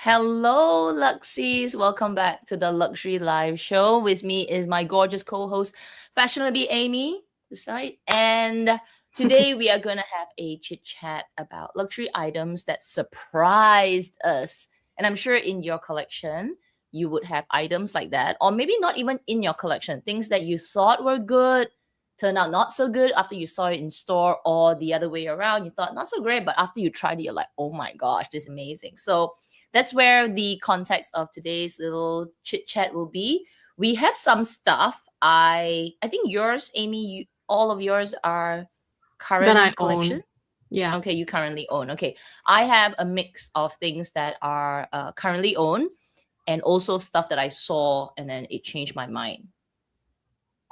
Hello, Luxies. Welcome back to the Luxury Live Show. With me is my gorgeous co-host, fashionably Amy, this side. And today we are going to have a chit chat about luxury items that surprised us. And I'm sure in your collection, you would have items like that, or maybe not even in your collection, things that you thought were good turn out not so good after you saw it in store, or the other way around. You thought not so great, but after you tried it, you're like, oh my gosh, this is amazing. So that's where the context of today's little chit chat will be. We have some stuff. I think yours, Amy, all of yours are That I current collection. own. Yeah. Okay, you currently own. Okay, I have a mix of things that are currently owned, and also stuff that I saw and then it changed my mind,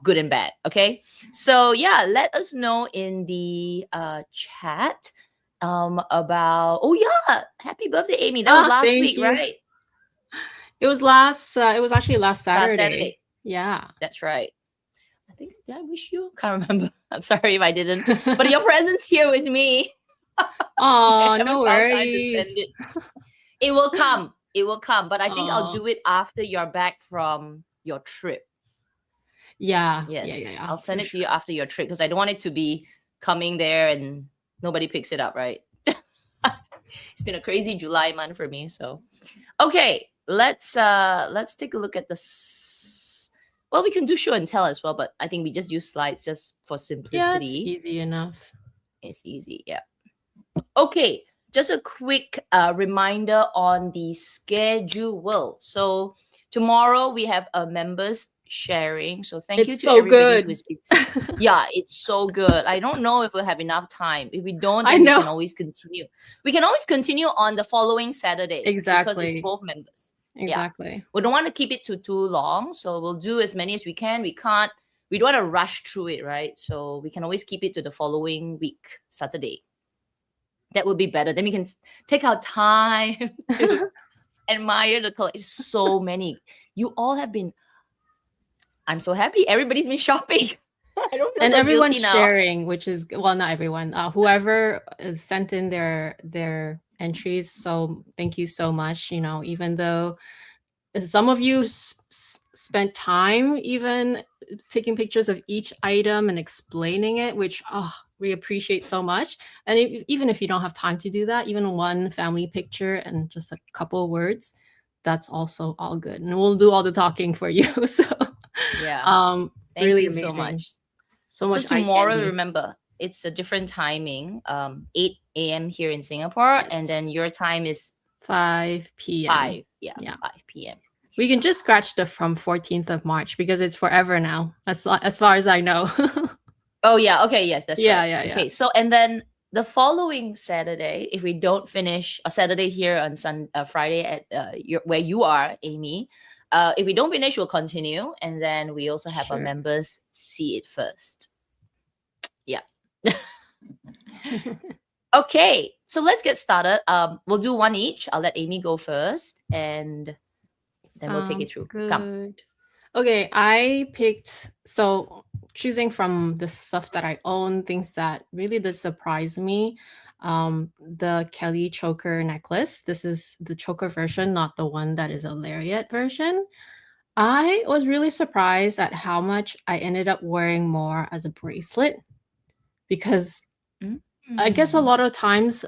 good and bad. Okay, so yeah, let us know in the chat about, oh yeah, happy birthday, Amy. That was last Thank week, you. right? It was actually last Last Saturday. Saturday. Yeah. That's right. I think, did I wish you? Can't remember. I'm sorry if I didn't. But your presence here with me. Oh, I no haven't found time to send worries. it. It will come. It will come. But I think I'll Oh, do it after you're back from your trip. yeah. Yes. I'll For send it to sure. you after your trip because I don't want it to be coming there and nobody picks it up, right? It's been a crazy July month for me. So okay, let's take a look at well, we can do show and tell as well, but I think we just use slides just for Yeah, it's simplicity. easy enough. It's easy, yeah. Okay, just a quick reminder on the schedule. So tomorrow we have a members sharing. So thank you It's to so everybody good. who's been. Yeah, it's so good. I don't know if we'll have enough time. If we don't, I then we know. can always continue. We can always continue on the following Saturday because it's Exactly. both members. Yeah, Exactly. we don't want to keep it too long, so we'll do as many as we can. We can't. We don't want to rush through it, right? So we can always keep it to the following week, Saturday. That would be better. Then we can take our time to admire the collection. So many. You all have been. I'm so happy. Everybody's been shopping. I don't feel And so everyone's guilty now. sharing, which is, well, not everyone. Whoever has sent in their entries. So thank you so much. Even though some of you spent time even taking pictures of each item and explaining it, which we appreciate so much. And even if you don't have time to do that, even one family picture and just a couple of words, that's also all good. And we'll do all the talking for you. So Yeah. Thank really you amazing. so much. So So much eye tomorrow, candy. remember, it's a different timing. 8 a.m. here in Singapore, Yes. and then your time is 5 p.m. 5. Yeah, Yeah. 5 p.m. We can just scratch the from 14th of March because it's forever now, as far as I know. Oh yeah, okay, yes, that's Yeah, right. yeah. Okay, so and then the following Saturday, if we don't finish a Saturday here on Friday at where you are, Amy, if we don't finish, we'll continue, and then we also have our Sure. members see it first. Yeah. Okay, so let's get started. We'll do one each. I'll let Amy go first, and then we'll take it through. Good. Come. Okay, I picked, so choosing from the stuff that I own, things that really did surprise me. The Kelly choker necklace. This is the choker version, not the one that is a lariat version. I was really surprised at how much I ended up wearing more as a bracelet because I guess a lot of times,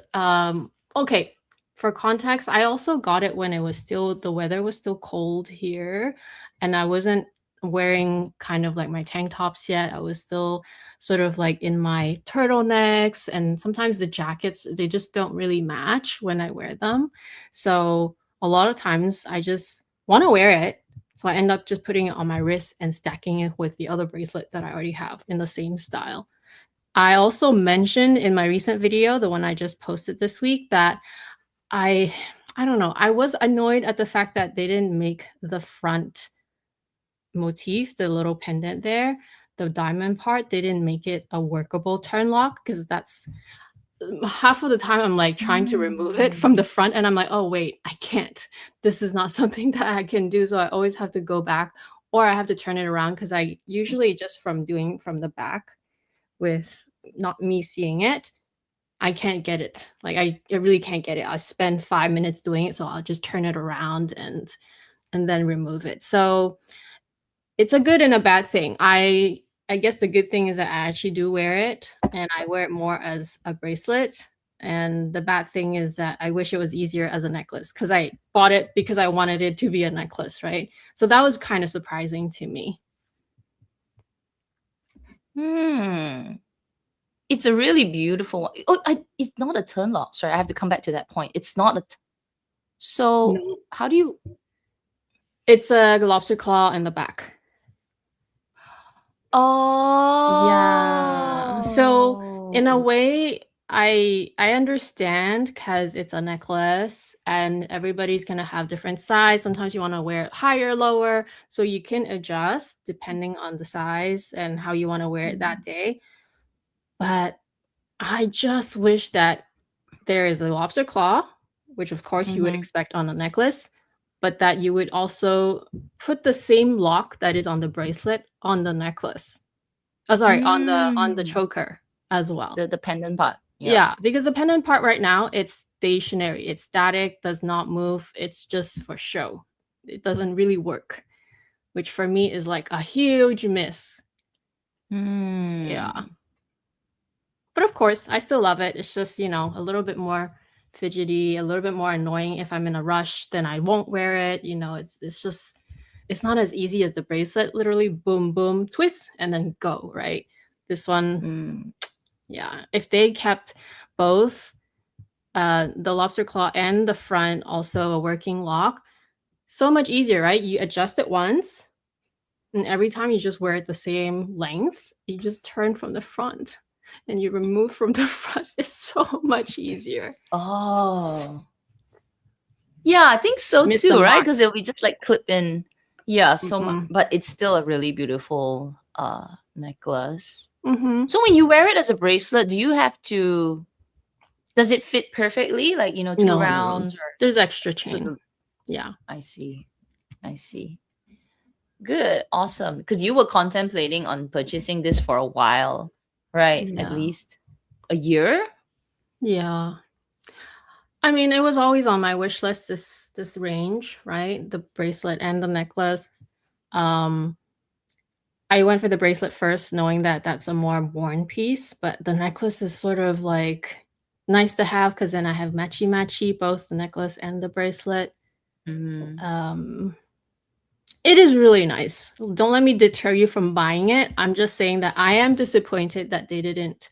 okay, for context, I also got it when the weather was still cold here, and I wasn't wearing kind of like my tank tops yet. I was still sort of like in my turtlenecks, and sometimes the jackets, they just don't really match when I wear them. So a lot of times I just want to wear it. So I end up just putting it on my wrist and stacking it with the other bracelet that I already have in the same style. I also mentioned in my recent video, the one I just posted this week, that I don't know, I was annoyed at the fact that they didn't make the front motif, the little pendant there, the diamond part, they didn't make it a workable turn lock, because that's half of the time I'm like trying to remove it from the front and I'm like, oh wait, I can't. This is not something that I can do. So I always have to go back, or I have to turn it around, because I usually just from doing from the back with not me seeing it, I can't get it. Like I really can't get it. I spend 5 minutes doing it, so I'll just turn it around and then remove it. So it's a good and a bad thing. I guess the good thing is that I actually do wear it, and I wear it more as a bracelet. And the bad thing is that I wish it was easier as a necklace, because I bought it because I wanted it to be a necklace, right? So that was kind of surprising to me. It's a really beautiful one. Oh, it's not a turn lock. Sorry, I have to come back to that point. It's not a. So No. how do you? It's a lobster claw in the back. Yeah. So in a Oh. way, I understand, because it's a necklace and everybody's gonna have different size. Sometimes you want to wear it higher, lower, so you can adjust depending on the size and how you want to wear it that day. But I just wish that there is a lobster claw, which of course you would expect on a necklace, but that you would also put the same lock that is on the bracelet on the necklace. Oh, sorry, on the choker as well. The pendant part. Yeah, because the pendant part right now, it's stationary. It's static, does not move. It's just for show. It doesn't really work, which for me is like a huge miss. Yeah. But of course, I still love it. It's just, a little bit more fidgety, a little bit more annoying. If I'm in a rush, then I won't wear it. It's just, it's not as easy as the bracelet. Literally boom, boom, twist, and then go, right? This one, yeah. If they kept both the lobster claw and the front also a working lock, so much easier, right? You adjust it once, and every time you just wear it the same length, you just turn from the front and you remove from the front. It's so much easier. Oh. Yeah, I think so Miss the too, right? mark. Because it'll be just like clip in. Yeah, so much, but it's still a really beautiful necklace. So when you wear it as a bracelet, do you have to? Does it fit perfectly? Like, two No, rounds or there's extra chain. Yeah. I see. Good. Awesome. Because you were contemplating on purchasing this for a while, right? At Yeah. least a year? Yeah. I mean, it was always on my wish list, this range, right? The bracelet and the necklace. I went for the bracelet first, knowing that that's a more worn piece, but the necklace is sort of like nice to have, because then I have matchy, both the necklace and the bracelet. It is really nice. Don't let me deter you from buying it. I'm just saying that I am disappointed that they didn't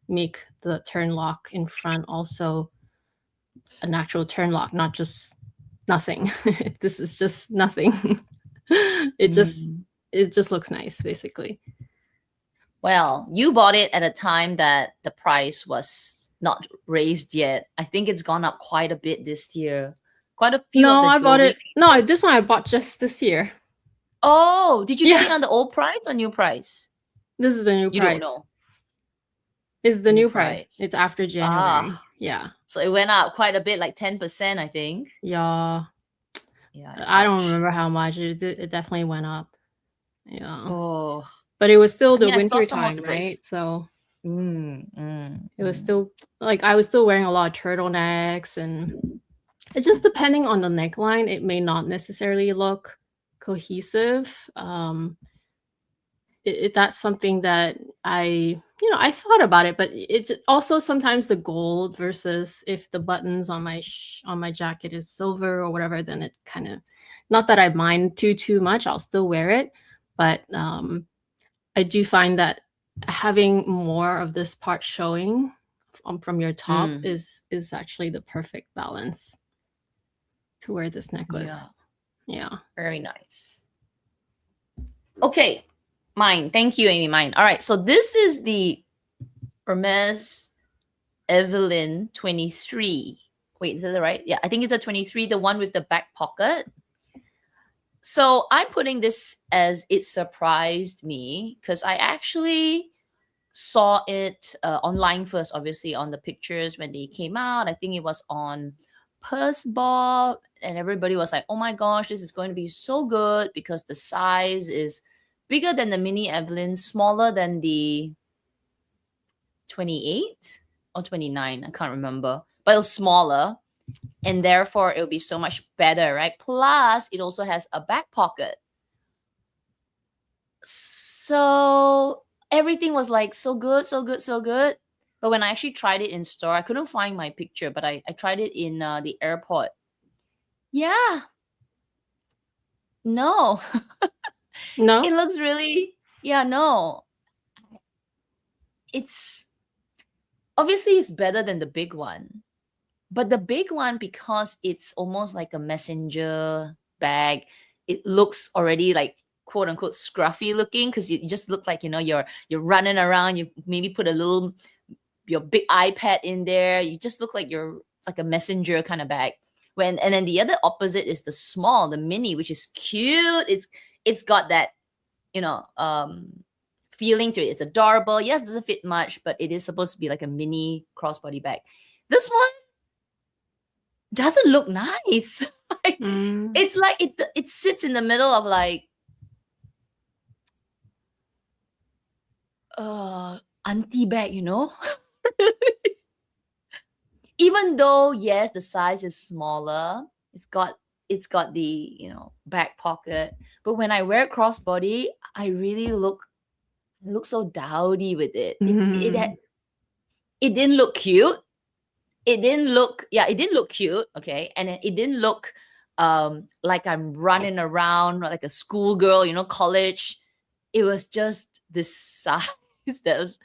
make the turn lock in front also an actual turn lock, not just nothing. This is just nothing. It just looks nice, basically. Well, you bought it at a time that the price was not raised yet. I think it's gone up quite a bit this year. Quite a few of the I bought jewelry it. No, this one I bought just this year. Oh, did you get it on the old price or new price? This is the new price. You don't know. It's the new price. It's after January. Yeah. So it went up quite a bit, like 10%, I think. Yeah. I don't remember how much. It definitely went up. Yeah. Oh. But it was still the winter time, right? So it was still like I was still wearing a lot of turtlenecks, and it's just depending on the neckline, it may not necessarily look cohesive. That's something that I thought about it, but it's also sometimes the gold versus if the buttons on my jacket is silver or whatever, then it kind of, not that I mind too much, I'll still wear it, but I do find that having more of this part showing from your top is actually the perfect balance to wear this necklace. Yeah. Very nice. Okay. Mine. Thank you, Amy. Mine. All right. So this is the Hermes Evelyn 23. Wait, is that right? Yeah, I think it's a 23, the one with the back pocket. So I'm putting this as it surprised me because I actually saw it online first, obviously, on the pictures when they came out. I think it was on Purse Bob, and everybody was like, oh my gosh, this is going to be so good because the size is bigger than the mini Evelyn, smaller than the 28. or 29. I can't remember, but it was smaller, and therefore it will be so much better, right? Plus, it also has a back pocket. So everything was like so good, so good, so good. But when I actually tried it in store, I couldn't find my picture, but I tried it in the airport. Yeah, no, it No? looks really, yeah, no. It's obviously it's better than the big one. But the big one, because it's almost like a messenger bag, it looks already like quote unquote scruffy looking, because you just look like, you're running around. You maybe put your big iPad in there. You just look like you're like a messenger kind of bag. And then the other opposite is the small, the mini, which is cute. It's got that, you know, feeling to it. It's adorable. Yes, it doesn't fit much, but it is supposed to be like a mini crossbody bag. This one doesn't look nice. Like, it's like it sits in the middle of like auntie bag, Even though yes, the size is smaller, it's got the back pocket, but when I wear crossbody, I really look so dowdy with it. It didn't look cute. It didn't look cute, okay, and it didn't look like I'm running around like a schoolgirl, college. It was just this size that was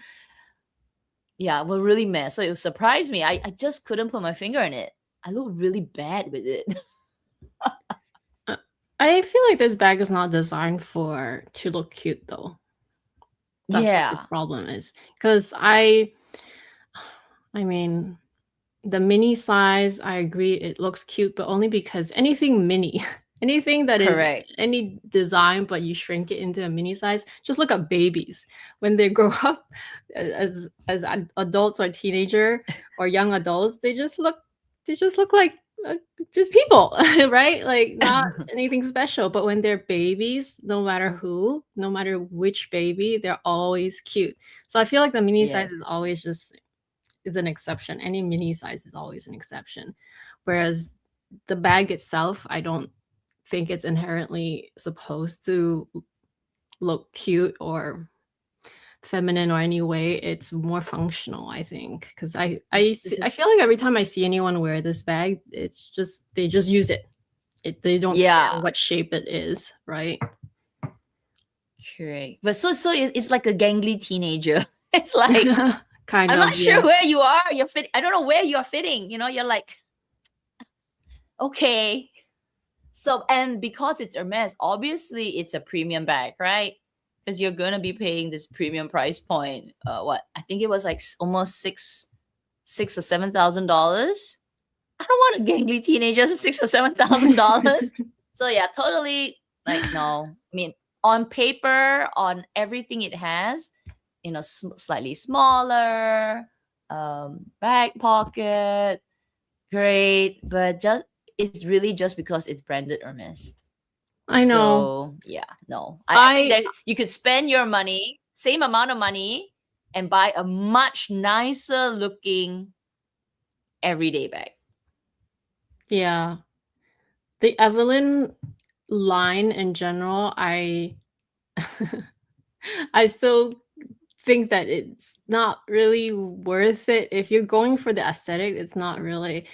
really mess. So it surprised me. I just couldn't put my finger in it. I look really bad with it. I feel like this bag is not designed to look cute though. That's what the problem is. Because I mean, the mini size, I agree, it looks cute, but only because anything mini, anything that Correct. is any design, but you shrink it into a mini size, just look at babies. When they grow up as adults or teenager or young adults, they just look like just people, right? Like not anything special. But when they're babies, no matter which baby, they're always cute. So I feel like the mini size is always just is an exception. Any mini size is always an exception. Whereas the bag itself, I don't think it's inherently supposed to look cute or feminine or any way. It's more functional, I think, because I feel like every time I see anyone wear this bag, it's just they just use it. They don't care what shape it is, right? Correct. But so it's like a gangly teenager. It's like I'm not sure where you are. You're fit. I don't know where you're fitting. You're like, okay. So, and because it's Hermes, obviously it's a premium bag, right? Because you're gonna be paying this premium price point. What I think it was like almost $6,000 or $7,000. I don't want a gangly teenager for $6,000 or $7,000. So yeah, totally like no. I mean, on paper, on everything it has, slightly smaller, back pocket, great, but it's really just because it's branded Hermes. I know. So yeah, no. I think you could spend your money, same amount of money, and buy a much nicer looking everyday bag. Yeah. The Evelyn line in general, I still think that it's not really worth it. If you're going for the aesthetic, it's not really.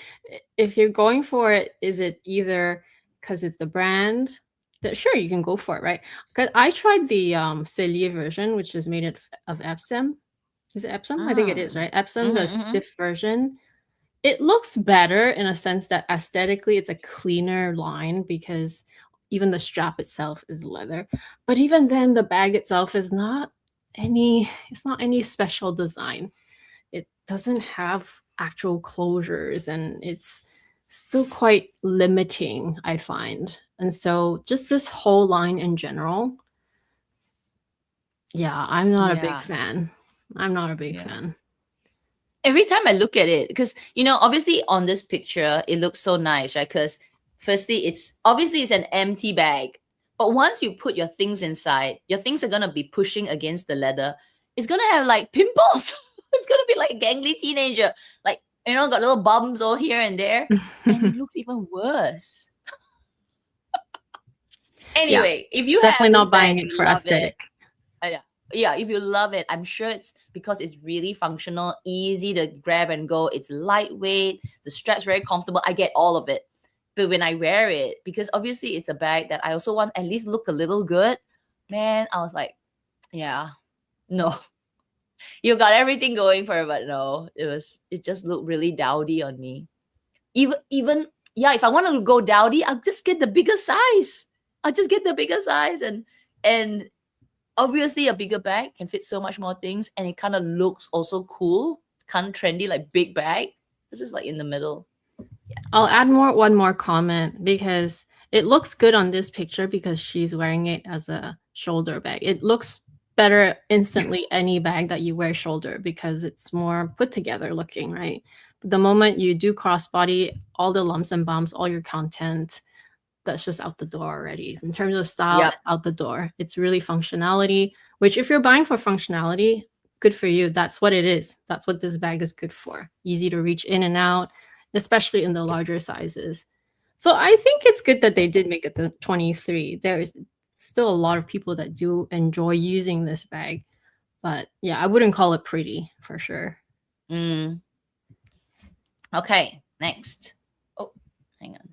If you're going for it, is it either because it's the brand that sure you can go for it, right? Because I tried the Cellier version, which is made of Epsom. Is it Epsom? I think it is, right? Epsom, the stiff version. It looks better in a sense that aesthetically it's a cleaner line because even the strap itself is leather. But even then, the bag itself is not any special design. It doesn't have actual closures and it's still quite limiting, I find. And so just this whole line in general, yeah, I'm not a big fan. I'm not a big fan. Every time I look at it, because obviously on this picture it looks so nice, right? Because firstly, it's an empty bag, but once you put your things inside, your things are gonna be pushing against the leather. It's gonna have like pimples. It's gonna be like a gangly teenager, like, got little bumps all here and there, and it looks even worse. Yeah, Anyway, if you definitely have this not bag buying and it you for love it, aesthetic. yeah, yeah, if you love it, I'm sure it's because it's really functional, easy to grab and go. It's lightweight, the strap's very comfortable. I get all of it. But when I wear it, because obviously it's a bag that I also want at least look a little good, man, I was like, yeah, no. You got everything going for it, but no, it just looked really dowdy on me. Even yeah, if I want to go dowdy, I'll just get the bigger size. I'll just get the bigger size, and obviously a bigger bag can fit so much more things, and it kind of looks also cool, kind of trendy, like big bag. This is like in the middle. I'll add one more comment because it looks good on this picture because she's wearing it as a shoulder bag. It looks better instantly any bag that you wear shoulder because it's more put together looking, right? But the moment you do crossbody, all the lumps and bumps, all your content, that's just out the door already. In terms of style, Yep. it's out the door. It's really functionality, which if you're buying for functionality, good for you. That's what it is. That's what this bag is good for. Easy to reach in and out, especially in the larger sizes. So I think it's good that they did make it the 23. There's still a lot of people that do enjoy using this bag. But yeah, I wouldn't call it pretty for sure. Mm. Okay, next. Oh, hang on.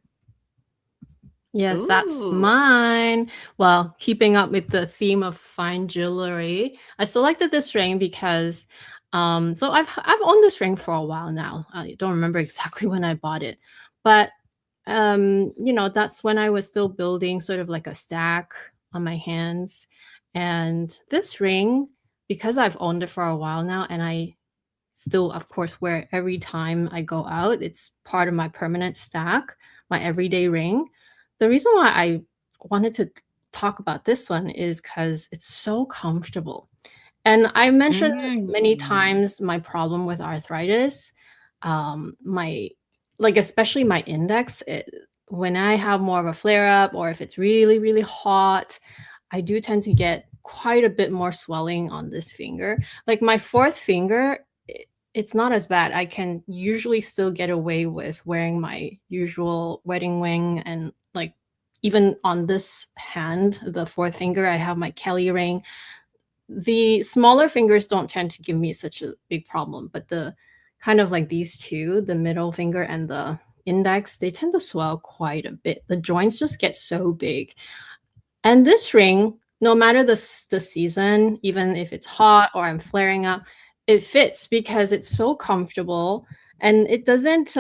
Yes, that's Ooh. mine. Well, keeping up with the theme of fine jewelry, I selected this ring because so I've owned this ring for a while now. I don't remember exactly when I bought it, but that's when I was still building sort of like a stack on my hands. And this ring, because I've owned it for a while now and I still of course wear it every time I go out, it's part of my permanent stack, my everyday ring. The reason why I wanted to talk about this one is because it's so comfortable. And I mentioned many Mm. times my problem with arthritis. My like especially my index, when I have more of a flare up or if it's really really hot, I do tend to get quite a bit more swelling on this finger. Like my fourth finger, it's not as bad. I can usually still get away with wearing my usual wedding ring, and like even on this hand, the fourth finger, I have my Kelly ring. The smaller fingers don't tend to give me such a big problem, but the kind of like these two, the middle finger and the index, they tend to swell quite a bit. The joints just get so big. And this ring, no matter the season, even if it's hot or I'm flaring up, it fits because it's so comfortable and it doesn't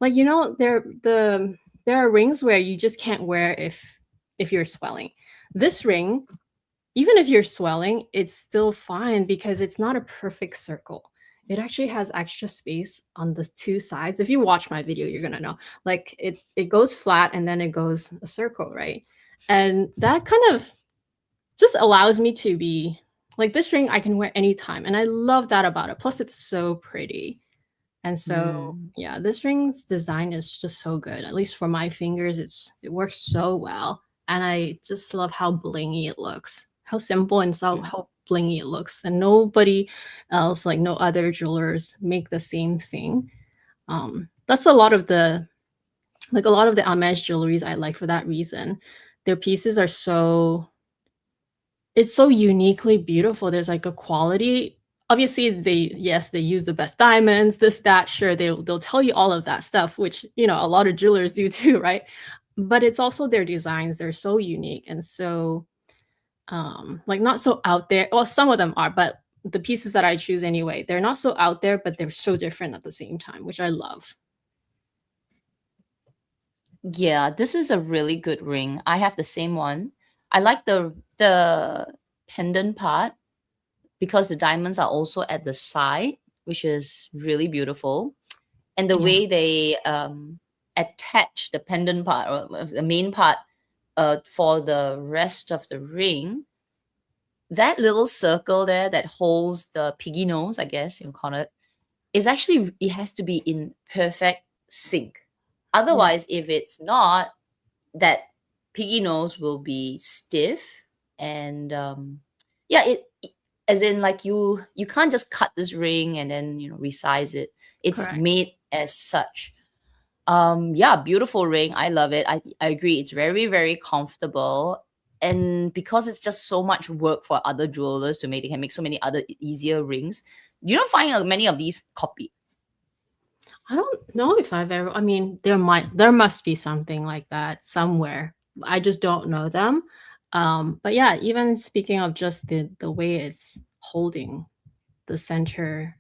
like there are rings where you just can't wear if you're swelling. This ring, even if you're swelling, it's still fine because it's not a perfect circle. It actually has extra space on the two sides. If you watch my video, you're gonna know. Like it goes flat and then it goes a circle, right? And that kind of just allows me to be like this ring I can wear anytime. And I love that about it. Plus, it's so pretty. And so, Mm. yeah, this ring's design is just so good. At least for my fingers, it works so well. And I just love how blingy it looks. How simple and so Mm. how blingy it looks. And nobody else, like no other jewelers, make the same thing. That's a lot of the Hermes jewelries I like for that reason. Their pieces are so it's so uniquely beautiful. There's like a quality. Obviously, they use the best diamonds, this, that, sure, they'll tell you all of that stuff, which a lot of jewelers do too, right? But it's also their designs, they're so unique and so like not so out there. Well, some of them are, but the pieces that I choose anyway, they're not so out there, but they're so different at the same time, which I love. Yeah, this is a really good ring. I have the same one. I like the pendant part because the diamonds are also at the side, which is really beautiful. And the Yeah. way they attach the pendant part or the main part for the rest of the ring, that little circle there that holds the piggy nose, I guess you call it, is actually, it has to be in perfect sync. Otherwise, if it's not, that piggy nose will be stiff and yeah, as in like you can't just cut this ring and then resize it. It's Correct. made as such. Yeah, beautiful ring. I love it. I agree, it's very, very comfortable. And because it's just so much work for other jewelers to make, they can make so many other easier rings. You don't find many of these copies. I don't know if I've ever. I mean, there must be something like that somewhere. I just don't know them. But yeah, even speaking of just the way it's holding the center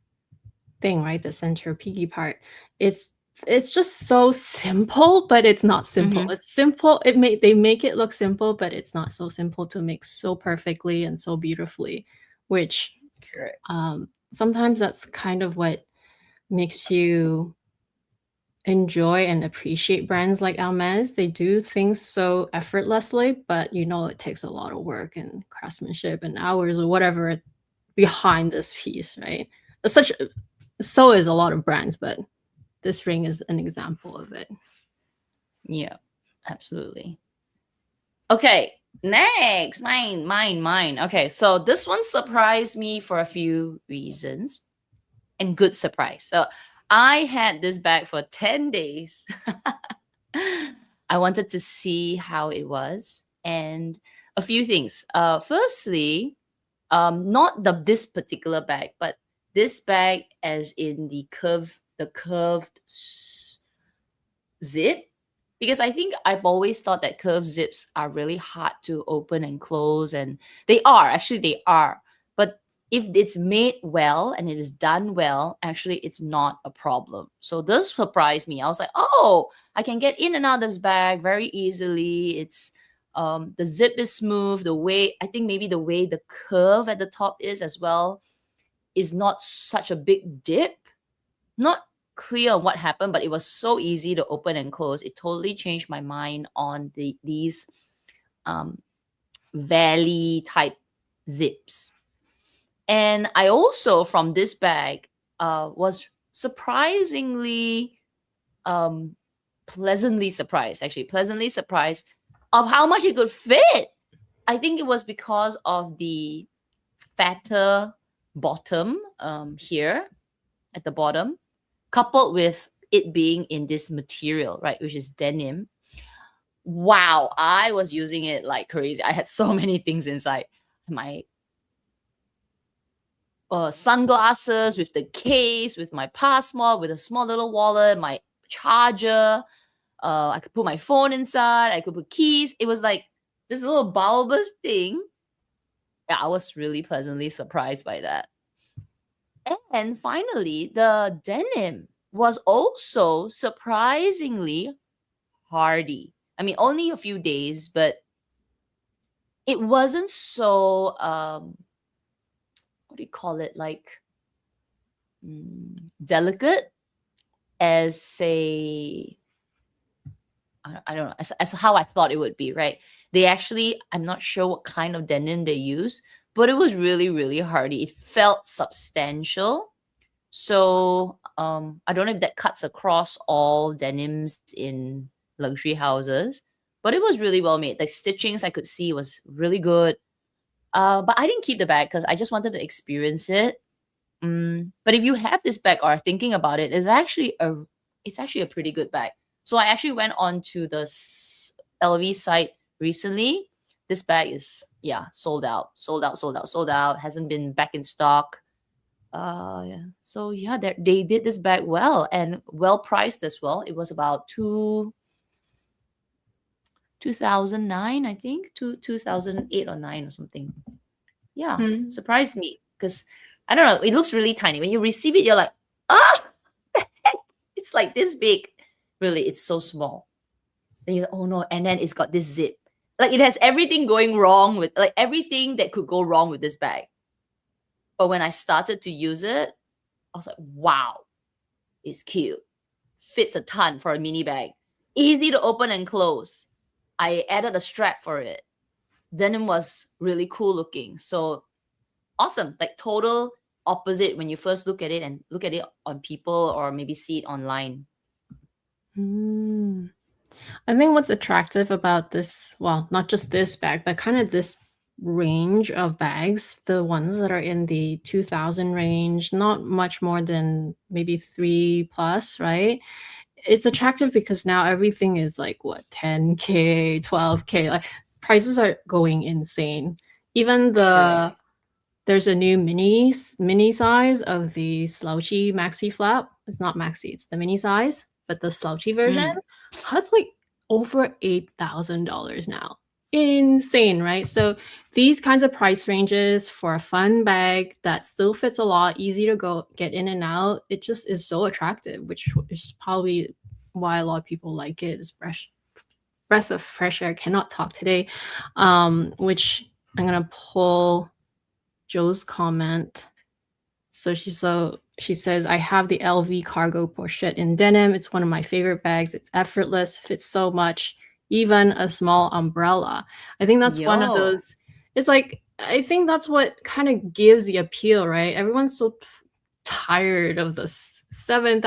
thing, right? The center peaky part. It's it's just so simple, but it's not simple. Mm-hmm. It's simple. They make it look simple, but it's not so simple to make so perfectly and so beautifully, which Correct. sometimes that's kind of what makes you enjoy and appreciate brands like Hermes. They do things so effortlessly, but it takes a lot of work and craftsmanship and hours or whatever behind this piece, right? Such so is a lot of brands, but this ring is an example of it. Yeah, absolutely. Okay, next. Mine. Okay, so this one surprised me for a few reasons, and good surprise. So I had this bag for 10 days. I wanted to see how it was, and a few things. Firstly, not this particular bag, but this bag as in the curved zip, because I think I've always thought that curved zips are really hard to open and close, and they are. But if it's made well and it is done well, actually it's not a problem. So this surprised me. I was like, oh, I can get in and out of this bag very easily. It's the zip is smooth. The way, I think maybe the way the curve at the top is as well is not such a big dip. Not clear on what happened, but it was so easy to open and close. It totally changed my mind on these um, valley type zips. And I also, from this bag, was surprisingly pleasantly surprised, of how much it could fit. I think it was because of the fatter bottom here at the bottom, coupled with it being in this material, right, which is denim. Wow, I was using it like crazy. I had so many things inside. My sunglasses with the case, with my passport, with a small little wallet, my charger. I could put my phone inside. I could put keys. It was like this little bulbous thing. Yeah, I was really pleasantly surprised by that. And finally, the denim was also surprisingly hardy. I mean, only a few days, but it wasn't so what do you call it? Like delicate as, say, I don't know, as how I thought it would be, right? They actually, I'm not sure what kind of denim they use, but it was really, really hardy. It felt substantial. So I don't know if that cuts across all denims in luxury houses, but it was really well made. The stitchings I could see was really good. But I didn't keep the bag because I just wanted to experience it. But if you have this bag or are thinking about it, it's actually a pretty good bag. So I actually went on to the LV site recently. This bag is, yeah, sold out. Hasn't been back in stock. Yeah. So yeah, they did this bag well and well priced as well. It was about 2009, I think, 2008 or 9 or something. Yeah, surprised me because I don't know. It looks really tiny. When you receive it, you're like, ah, it's like this big. Really, it's so small. Then you're like, oh no, and then it's got this zip. Like it has everything going wrong with, like everything that could go wrong with this bag. But when I started to use it, I was like, wow, it's cute. Fits a ton for a mini bag. Easy to open and close. I added a strap for it. Denim was really cool looking. So awesome. Like total opposite when you first look at it and look at it on people or maybe see it online. I think what's attractive about this, well, not just this bag, but kind of this range of bags, the ones that are in the 2000 range, not much more than maybe 3 plus, right? It's attractive because now everything is like what, 10K, 12K, like prices are going insane. Even Correct. there's a new mini size of the slouchy maxi flap. It's not maxi, it's the mini size, but the slouchy version, Mm, that's like over $8,000 now. Insane, right? So these kinds of price ranges for a fun bag that still fits a lot, easy to go get in and out, it just is so attractive, which is probably why a lot of people like it. Is breath of fresh air. Cannot talk today. Which I'm gonna pull Joe's comment. So she says, I have the LV cargo pochette in denim. It's one of my favorite bags. It's effortless, fits so much, even a small umbrella. I think that's one of yo, those. It's like, I think that's what kind of gives the appeal, right? Everyone's so tired of the $7,000,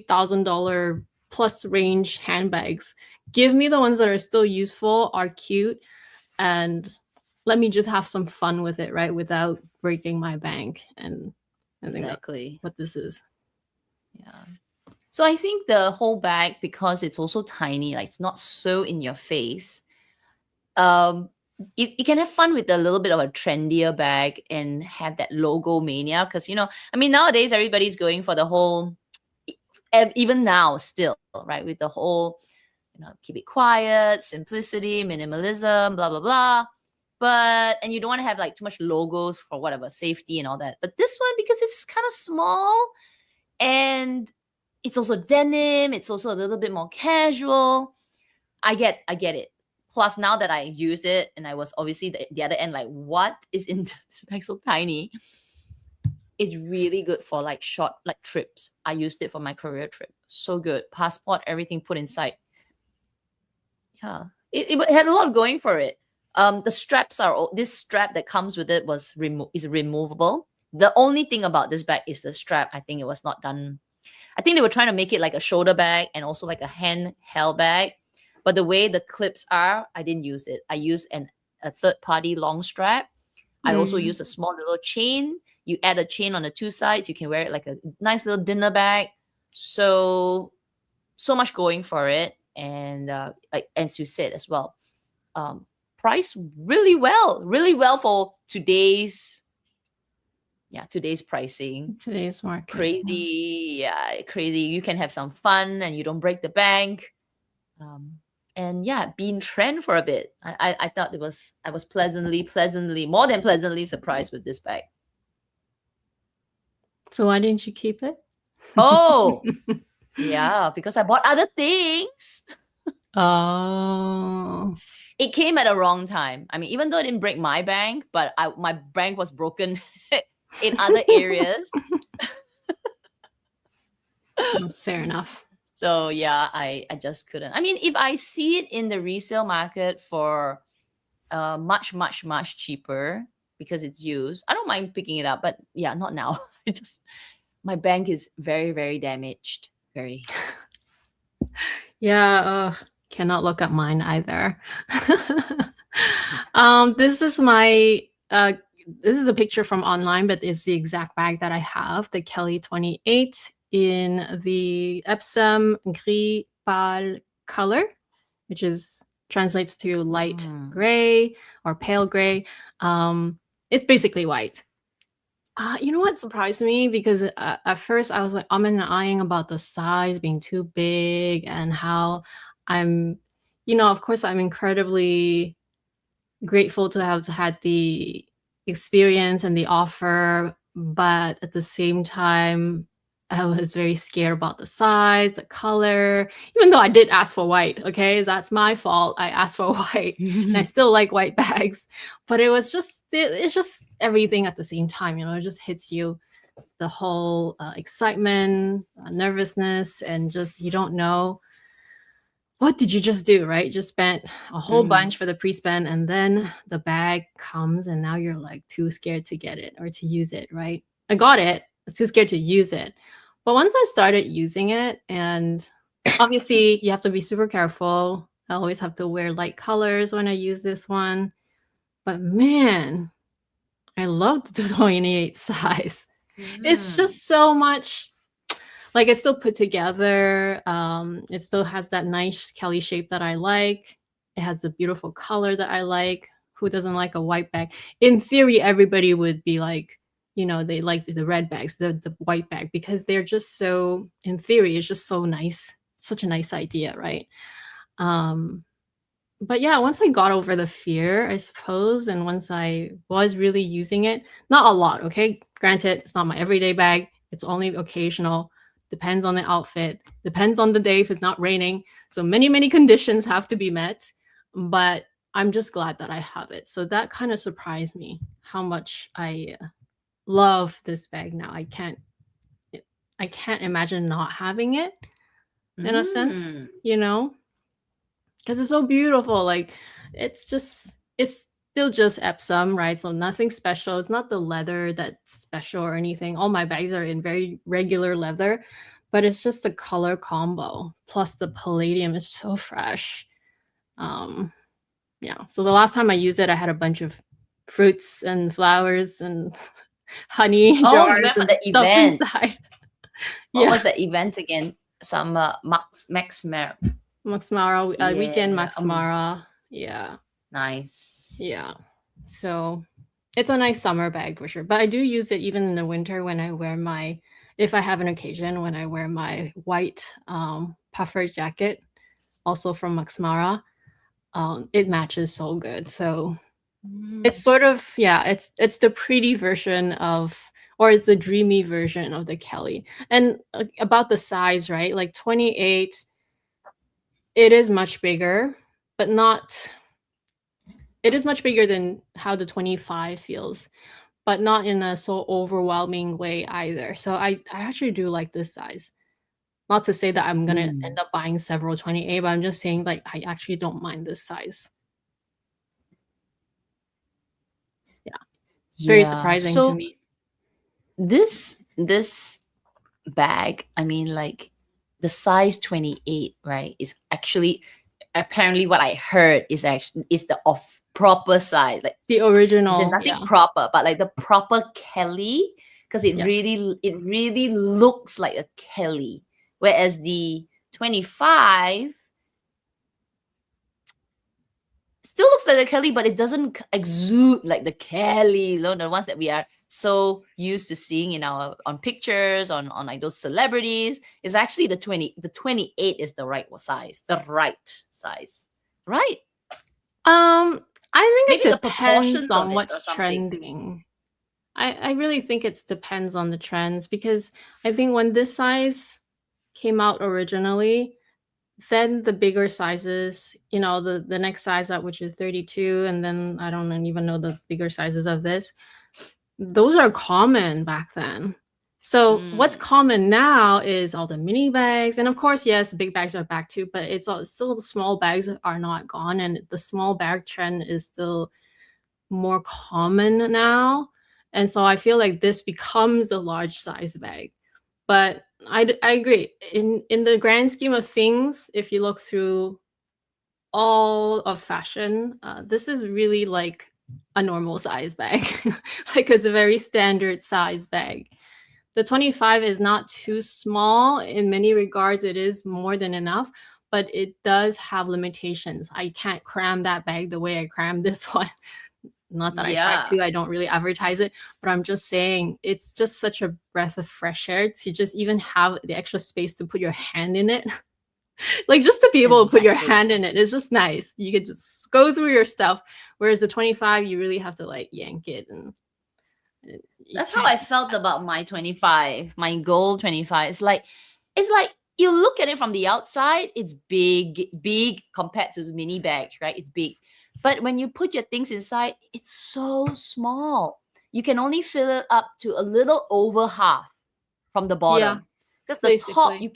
$8,000 plus range handbags. Give me the ones that are still useful, are cute, and let me just have some fun with it, right? Without breaking my bank. And I think that's exactly. what this is. Yeah. So I think the whole bag, because it's also tiny, like it's not so in your face. Um, you can have fun with a little bit of a trendier bag and have that logo mania. Because I mean, nowadays everybody's going for the whole, even now still, right, with the whole, keep it quiet, simplicity, minimalism, blah blah blah. And you don't want to have like too much logos for whatever safety and all that. But this one, because it's kind of small and it's also denim, it's also a little bit more casual. I get it. Plus, now that I used it, and I was obviously the other end, like, what is in this bag so tiny? It's really good for like short like trips. I used it for my career trip. So good. Passport, everything put inside. Yeah, it had a lot going for it. The straps are this strap that comes with it is removable. The only thing about this bag is the strap. I think it was not done. I think they were trying to make it like a shoulder bag and also like a handheld bag. But the way the clips are, I didn't use it. I used a third party long strap. I also Mm. use a small little chain. You add a chain on the two sides. You can wear it like a nice little dinner bag. So much going for it, and like as you said as well, price really well for today's pricing. Today's market. Crazy, yeah, crazy. You can have some fun and you don't break the bank. And yeah, be in trend for a bit. I thought I was pleasantly, more than pleasantly surprised with this bag. So why didn't you keep it? Oh, yeah, because I bought other things. Oh. It came at a wrong time. I mean, even though it didn't break my bank, but my bank was broken in other areas. Fair enough. So yeah, I just couldn't. I mean, if I see it in the resale market for much cheaper because it's used, I don't mind picking it up. But yeah, not now. My bank is very damaged. Very. Yeah, cannot look at mine either. This is this is a picture from online, but it's the exact bag that I have, the Kelly 28 in the Epsom Gris Pâle color, which translates to light gray or pale gray. It's basically white. You know what surprised me? Because at first I was like, I'm and eyeing about the size being too big and how I'm, of course, I'm incredibly grateful to have had the experience and the offer, but at the same time, I was very scared about the size, the color, even though I did ask for white. Okay, that's my fault. I asked for white, and I still like white bags, but it's just everything at the same time. It just hits you, the whole excitement, nervousness, and just you don't know what did you just do, right? Just spent a whole bunch for the pre-spend, and then the bag comes and now you're like too scared to get it or to use it, right? I got it. I was too scared to use it. But once I started using it, and obviously you have to be super careful. I always have to wear light colors when I use this one. But man, I love the 28 size. It's just so much, like, it's still put together. It still has that nice Kelly shape that I like. It has the beautiful color that I like. Who doesn't like a white bag? In theory, everybody would be like, they like the red bags, the white bag, because they're just so, in theory, it's just so nice. Such a nice idea, right? But yeah, once I got over the fear, I suppose, and once I was really using it, not a lot, okay? Granted, it's not my everyday bag. It's only occasional. Depends on the outfit. Depends on the day if it's not raining. So many, many conditions have to be met. But I'm just glad that I have it. So that kind of surprised me how much I love this bag now. I can't imagine not having it in a sense, because it's so beautiful. Like, it's still just Epsom, right? So nothing special. It's not the leather that's special or anything. All my bags are in very regular leather, but it's just the color combo plus the palladium is so fresh. Yeah, so the last time I used it, I had a bunch of fruits and flowers and honey Oh, jars you went for and the stuff event. inside. What was the event again? Some Max Mara. Max Mara, weekend Max Yeah, Mara. Yeah. Nice. Yeah. So it's a nice summer bag for sure. But I do use it even in the winter when I wear if I have an occasion, when I wear my white puffer jacket, also from Max Mara. It matches so good. So it's sort of, yeah, it's the pretty version of, or it's the dreamy version of the Kelly. And about the size, right? Like 28, it is much bigger, but not, it is much bigger than how the 25 feels, but not in a so overwhelming way either. So I actually do like this size. Not to say that I'm gonna end up buying several 28, but I'm just saying, like, I actually don't mind this size. Yeah. Very surprising to me. This bag, I mean, like, the size 28, right, is actually, apparently what I heard is the proper size, like the original. there's nothing proper, but like the proper Kelly, because it really looks like a Kelly, whereas the 25 still looks like the Kelly, but it doesn't exude like the Kelly, the ones that we are so used to seeing in our on pictures, on like those celebrities. Is actually the 28 is the right size, right? I think Maybe it the depends proportions on of it or what's something. trending. I really think it depends on the trends, because I think when this size came out originally, then the bigger sizes, the next size up, which is 32, and then I don't even know the bigger sizes of this, those are common back then. So what's common now is all the mini bags, and of course, yes, big bags are back too, but it's still the small bags are not gone, and the small bag trend is still more common now. And so I feel like this becomes the large size bag. But I agree. In the grand scheme of things, if you look through all of fashion, this is really like a normal size bag. Like, it's a very standard size bag. The 25 is not too small. In many regards, it is more than enough, but it does have limitations. I can't cram that bag the way I cram this one. Not that I try to, I don't really advertise it, but I'm just saying it's just such a breath of fresh air to just even have the extra space to put your hand in it. Like, just to be able to put your hand in it is just nice. You could just go through your stuff, whereas the 25, you really have to like yank it. And that's how I felt about my 25, my gold 25. It's like you look at it from the outside, it's big compared to mini bags, right? It's big. But when you put your things inside, it's so small. You can only fill it up to a little over half from the bottom. Because the top, you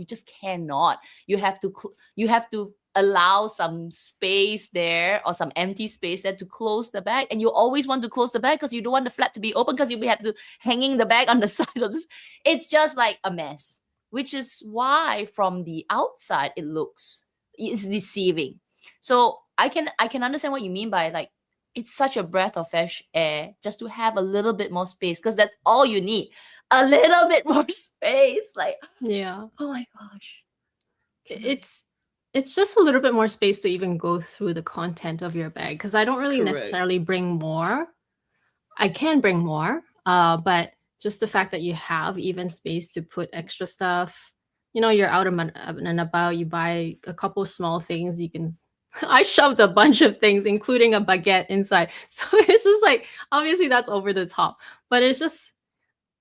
just cannot. You have to allow some space there, or some empty space there, to close the bag. And you always want to close the bag because you don't want the flap to be open, because you have to hanging the bag on the side of this. It's just like a mess, which is why from the outside it's deceiving. So I can understand what you mean by like it's such a breath of fresh air just to have a little bit more space, because that's all you need. A little bit more space. Like, Yeah. oh my gosh. It's just a little bit more space to even go through the content of your bag, because I don't really Correct. necessarily bring more. I can bring more, but just the fact that you have even space to put extra stuff. You're out and about, you buy a couple small things, you can I shoved a bunch of things, including a baguette inside. So it's just like, obviously that's over the top, but it's just,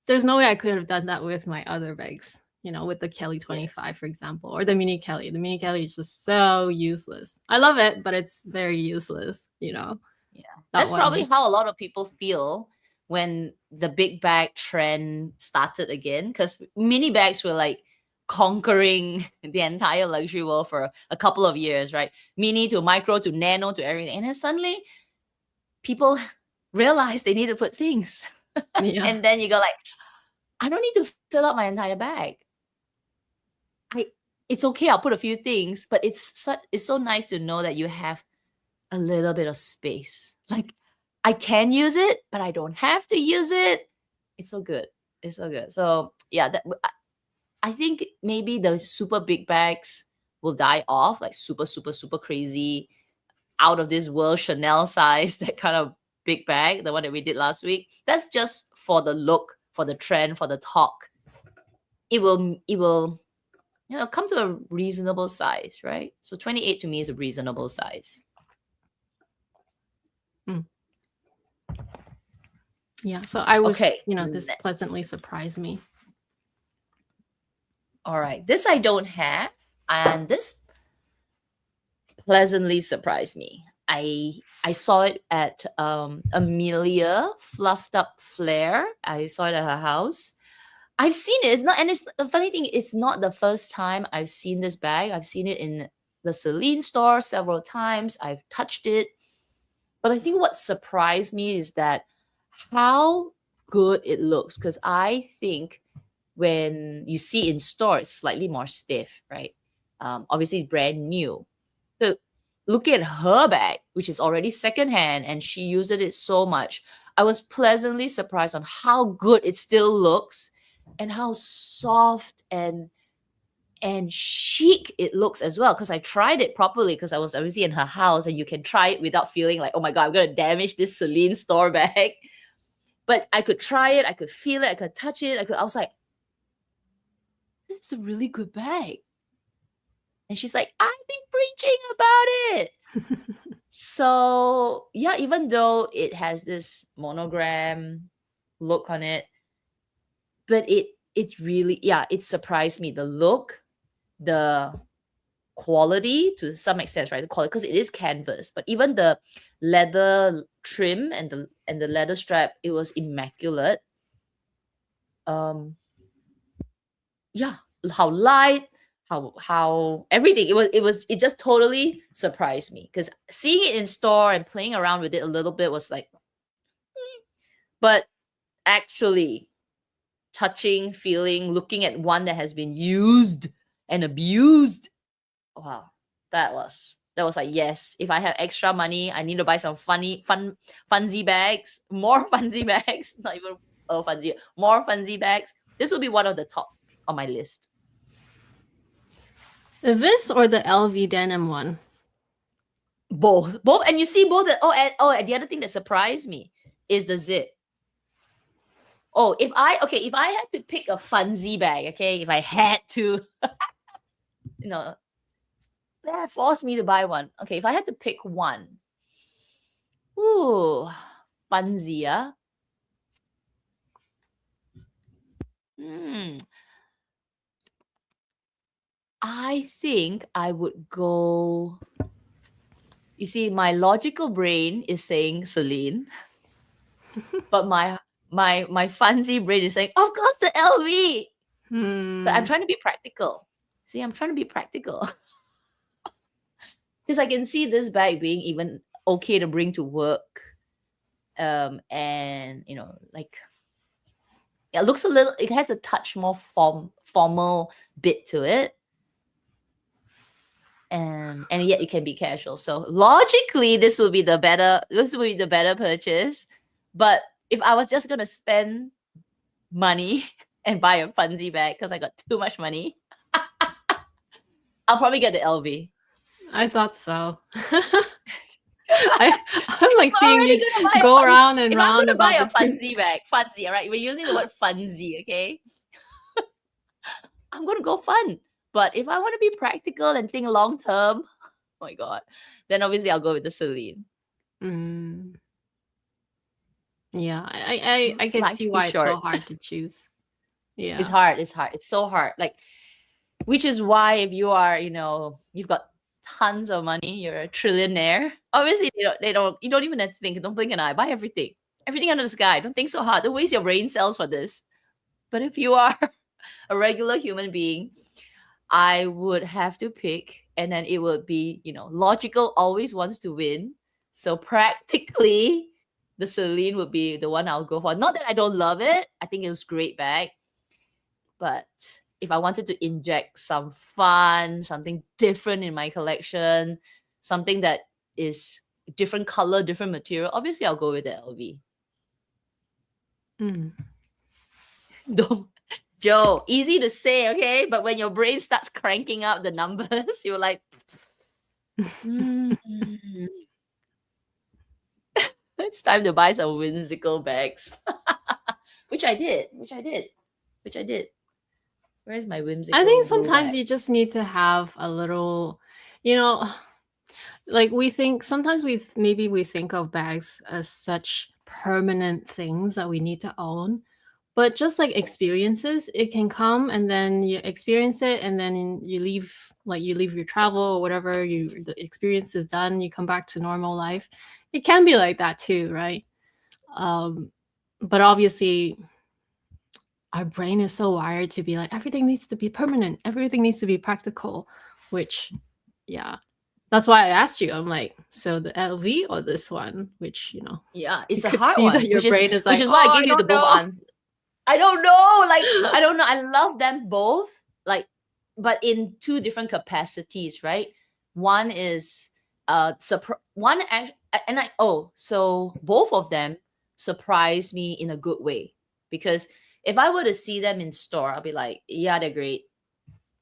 there's no way I could have done that with my other bags, with the Kelly 25, Yes. for example, or the Mini Kelly. The Mini Kelly is just so useless. I love it, but it's very useless, Yeah. that That's probably one. how a lot of people feel when the big bag trend started again, because mini bags were like conquering the entire luxury world for a couple of years, right? Mini to micro to nano to everything. And then suddenly people realize they need to put things. Yeah. And then you go like, I don't need to fill up my entire bag. It's okay, I'll put a few things, but it's so nice to know that you have a little bit of space. Like, I can use it, but I don't have to use it. It's so good. It's so good. So yeah, I think maybe the super big bags will die off, like super, super, super crazy, out of this world Chanel size, that kind of big bag, the one that we did last week. That's just for the look, for the trend, for the talk. It will come to a reasonable size, right? So 28 to me is a reasonable size. Yeah, so I was, Okay, this next. pleasantly surprised me. All right, this I don't have, and this pleasantly surprised me. I saw it at Amelia Fluffed Up Flair. I saw it at her house. I've seen it. It's not, and it's the funny thing. It's not the first time I've seen this bag. I've seen it in the Celine store several times. I've touched it, but I think what surprised me is that how good it looks. Because I think when you see in store, it's slightly more stiff, right? Obviously, it's brand new. But look at her bag, which is already secondhand, and she used it so much. I was pleasantly surprised on how good it still looks, and how soft and chic it looks as well. Because I tried it properly, because I was obviously in her house, and you can try it without feeling like, oh my god, I'm gonna damage this Celine store bag. But I could try it, I could feel it, I could touch it, I was like, this is a really good bag. And she's like, I've been preaching about it. So yeah, even though it has this monogram look on it, but it's really, yeah, it surprised me. The look, the quality to some extent, right? The quality, because it is canvas, but even the leather trim and the leather strap, it was immaculate. Yeah, how light, how everything, it just totally surprised me, because seeing it in store and playing around with it a little bit was like, but actually touching, feeling, looking at one that has been used and abused, wow, that was like, yes, if I have extra money, I need to buy some funsy bags, more funsy bags, not even funsy, more funsy bags. This will be one of the top on my list. This or the LV denim one? Both, and you see both. And the other thing that surprised me is the zip. Oh, if I had to pick a funsy bag, okay, if I had to, that forced me to buy one. Okay, if I had to pick one, ooh, funsy, I think I would go. You see, my logical brain is saying Celine, but my fancy brain is saying, of course, the LV. But I'm trying to be practical. See, I'm trying to be practical. Because I can see this bag being even okay to bring to work. And like, it looks a little, it has a touch more formal bit to it. and yet it can be casual. So logically, this would be the better purchase. But if I was just gonna spend money and buy a funsy bag because I got too much money, I'll probably get the LV. I thought so. I'm like I'm seeing already you gonna buy a go fun- around and if I'm round gonna buy about a the thing. funsy bag, funsy, all right? We're using the word funsy, okay? I'm gonna go fun. But if I want to be practical and think long term, oh my god, then obviously I'll go with the Celine. Mm. Yeah, I can Life's see too why it's so short. hard to choose. Yeah. It's hard. It's so hard. Like, which is why if you are, you've got tons of money, you're a trillionaire. Obviously, you don't even have to think. Don't blink an eye. Buy everything. Everything under the sky. Don't think so hard. Don't waste your brain cells for this. But if you are a regular human being, I would have to pick, and then it would be, logical always wants to win. So practically, the Celine would be the one I'll go for. Not that I don't love it. I think it was great bag. But if I wanted to inject some fun, something different in my collection, something that is different color, different material, obviously I'll go with the LV. Mm. Don't, Joe, easy to say, okay? But when your brain starts cranking up the numbers, you're like, it's time to buy some whimsical bags. which I did. Where's my whimsical? I think blue sometimes bag? you just need to have a little, like sometimes maybe we think of bags as such permanent things that we need to own. But just like experiences, it can come and then you experience it and then you leave your travel or whatever, the experience is done, you come back to normal life. It can be like that too, right? But obviously our brain is so wired to be like everything needs to be permanent, everything needs to be practical, which yeah. That's why I asked you. I'm like, so the LV or this one? Which, Yeah, it's you a could hard see one. that your brain is like, which is why I "Oh, gave you the don't both know." answers. I don't know. Like, I don't know. I love them both. Like, but in two different capacities, right? One is one so both of them surprised me in a good way, because if I were to see them in store, I'll be like, yeah, they're great.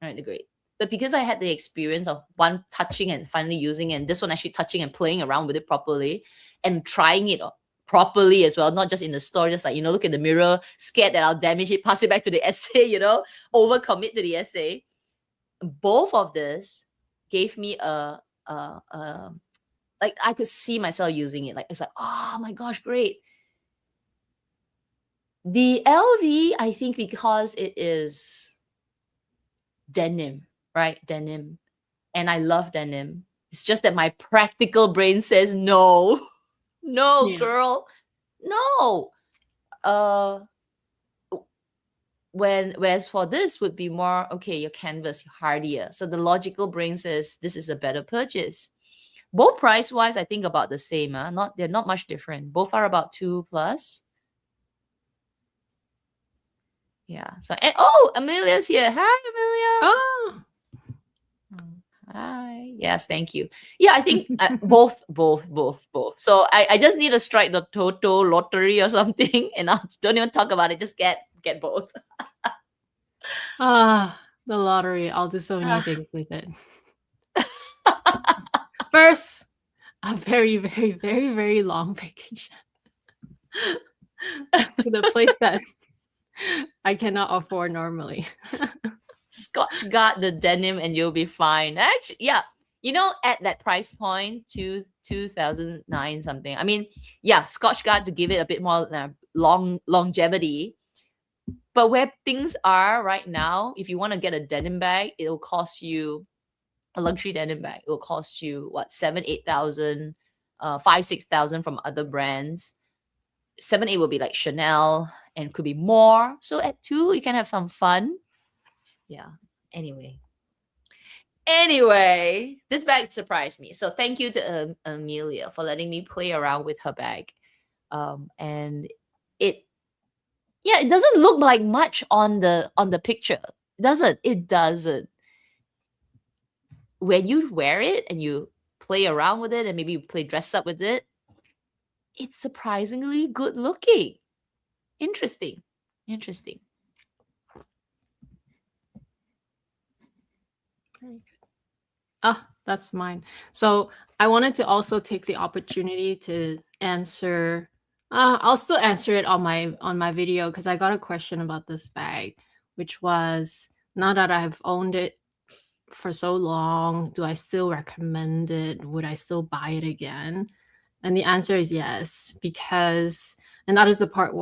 Right, they're great. But because I had the experience of one touching and finally using it, and this one actually touching and playing around with it properly and trying it properly as well, not just in the store, just like, look in the mirror, scared that I'll damage it, pass it back to the essay, overcommit to the essay. Both of this gave me like I could see myself using it. Like, it's like, oh my gosh, great. The LV, I think because it is denim, right? Denim. And I love denim. It's just that my practical brain says no. No, Yeah. girl. No. Whereas for this would be more, okay, your canvas, hardier. So the logical brain says this is a better purchase. Both price wise, I think about the same. They're not much different. Both are about 2+. Yeah. So, and Amelia's here. Hi, Amelia. Oh. Hi. Yes, thank you. Yeah, I think both. So I just need to strike the Toto lottery or something, and I don't even talk about it. Just get both. The lottery. I'll do so many things with it. First, a very, very, very, very long vacation to the place that I cannot afford normally. Scotch Guard the denim and you'll be fine. Actually, yeah. At that price point, 2009 something. I mean, yeah, Scotch Guard to give it a bit more longevity. But where things are right now, if you want to get a denim bag, it'll cost you a luxury denim bag. It'll cost you what, 7,000, 8,000, 5,000, 6,000 from other brands. 7, 8 will be like Chanel and could be more. So at 2, you can have some fun. Yeah. Anyway, this bag surprised me. So thank you to Amelia for letting me play around with her bag. And it doesn't look like much on the picture. It doesn't. when you wear it and you play around with it and maybe you play dress up with it, it's surprisingly good looking. Interesting. Interesting. Very good. Ah, that's mine. So I wanted to also take the opportunity to answer. I'll still answer it on my video because I got a question about this bag, which was, now that I've owned it for so long, do I still recommend it? Would I still buy it again? And the answer is yes, because, and that is the part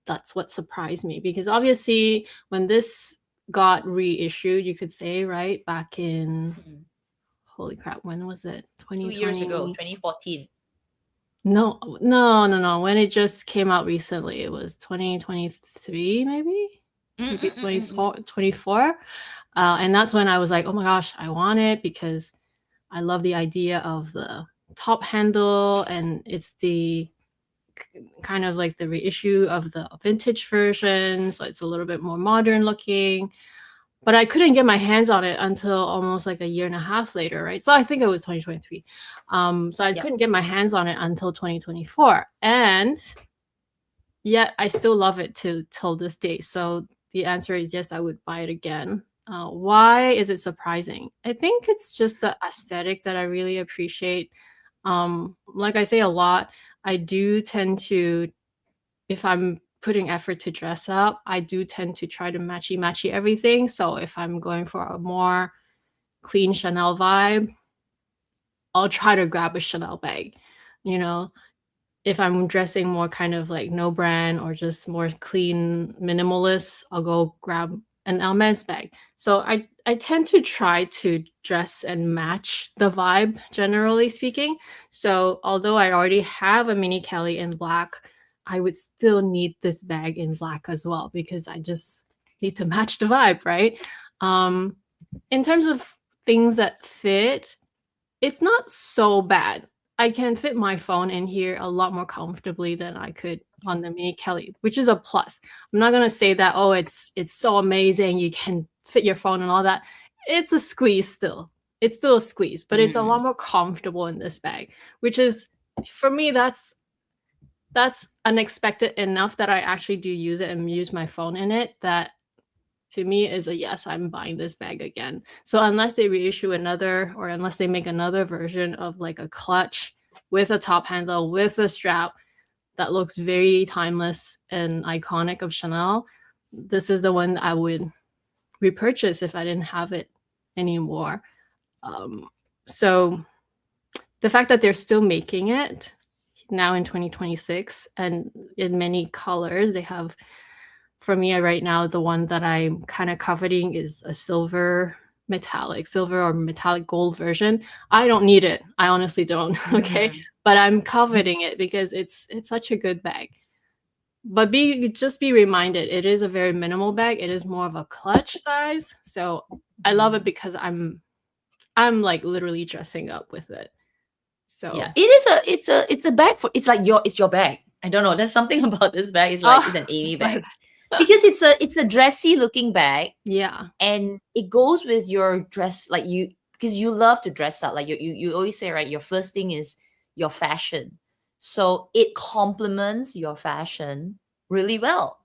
that's what surprised me, because obviously when this got reissued, you could say, right, back in, holy crap, when was it? 2 years ago, 2014. No. When it just came out recently, it was 2023, maybe 24. And that's when I was like, oh my gosh, I want it, because I love the idea of the top handle, and it's the kind of like the reissue of the vintage version, so it's a little bit more modern looking. But I couldn't get my hands on it until almost like a year and a half later, right? So I think it was 2023. So I couldn't get my hands on it until 2024, and yet I still love it till this day. So the answer is yes, I would buy it again. Why is it surprising? I think it's just the aesthetic that I really appreciate. Like I say a lot, I do tend to, if I'm putting effort to dress up, I do tend to try to matchy everything. So if I'm going for a more clean Chanel vibe, I'll try to grab a Chanel bag. You know, if I'm dressing more kind of like no brand or just more clean minimalist, I'll go grab an Hermes bag. So I tend to try to dress and match the vibe, generally speaking. So although I already have a mini Kelly in black, I would still need this bag in black as well, because I just need to match the vibe, right? In terms of things that fit, it's not so bad. I can fit my phone in here a lot more comfortably than I could on the mini Kelly, which is a plus. I'm not gonna say that, oh, it's so amazing, you can fit your phone and all that. It's a squeeze still. It's still a squeeze, but it's a lot more comfortable in this bag, which is, for me, that's unexpected enough that I actually do use it and use my phone in it. That to me is a yes, I'm buying this bag again. So unless they reissue another, or unless they make another version of like a clutch with a top handle with a strap that looks very timeless and iconic of Chanel, this is the one I would repurchase if I didn't have it anymore. So the fact that they're still making it now in 2026 and in many colors, they have, for me right now, the one that I'm kind of coveting is a silver or metallic gold version. I don't need it. I honestly don't. Okay. But I'm coveting it because it's such a good bag. But just be reminded, it is a very minimal bag. It is more of a clutch size. So I love it because I'm like literally dressing up with it. So yeah, it's a bag it's your bag. I don't know. There's something about this bag. It's like it's an Amy bag. Because it's a dressy looking bag. Yeah. And it goes with your dress, like because you love to dress up. Like you always say, right, your first thing is your fashion. So it complements your fashion really well.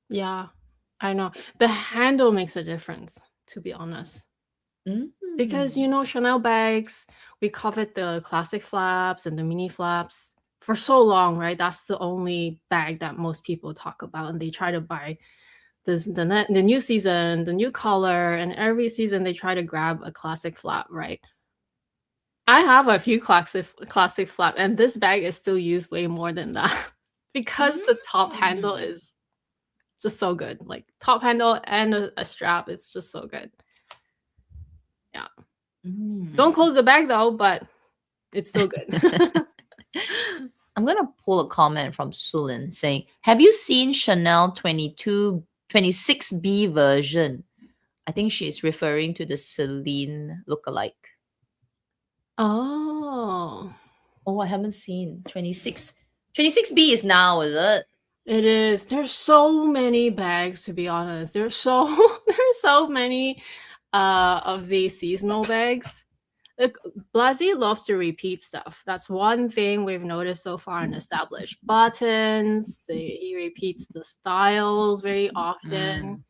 Yeah, I know. The handle makes a difference, to be honest. Because, Chanel bags, we covered the classic flaps and the mini flaps for so long, right? That's the only bag that most people talk about, and they try to buy the new season, the new color, and every season they try to grab a classic flap, right? I have a few classic flap, and this bag is still used way more than that because the top handle is just so good. Like top handle and a strap, it's just so good. Yeah. Don't close the bag though, but it's still good. I'm going to pull a comment from Sulin saying, have you seen Chanel 26B version? I think she's referring to the Celine lookalike. Oh, I haven't seen 26. 26B is now, is it? It is. There's so many bags, to be honest. There's so many. of the seasonal bags. Like, Blasey loves to repeat stuff. That's one thing we've noticed so far and established. Buttons, he repeats the styles very often.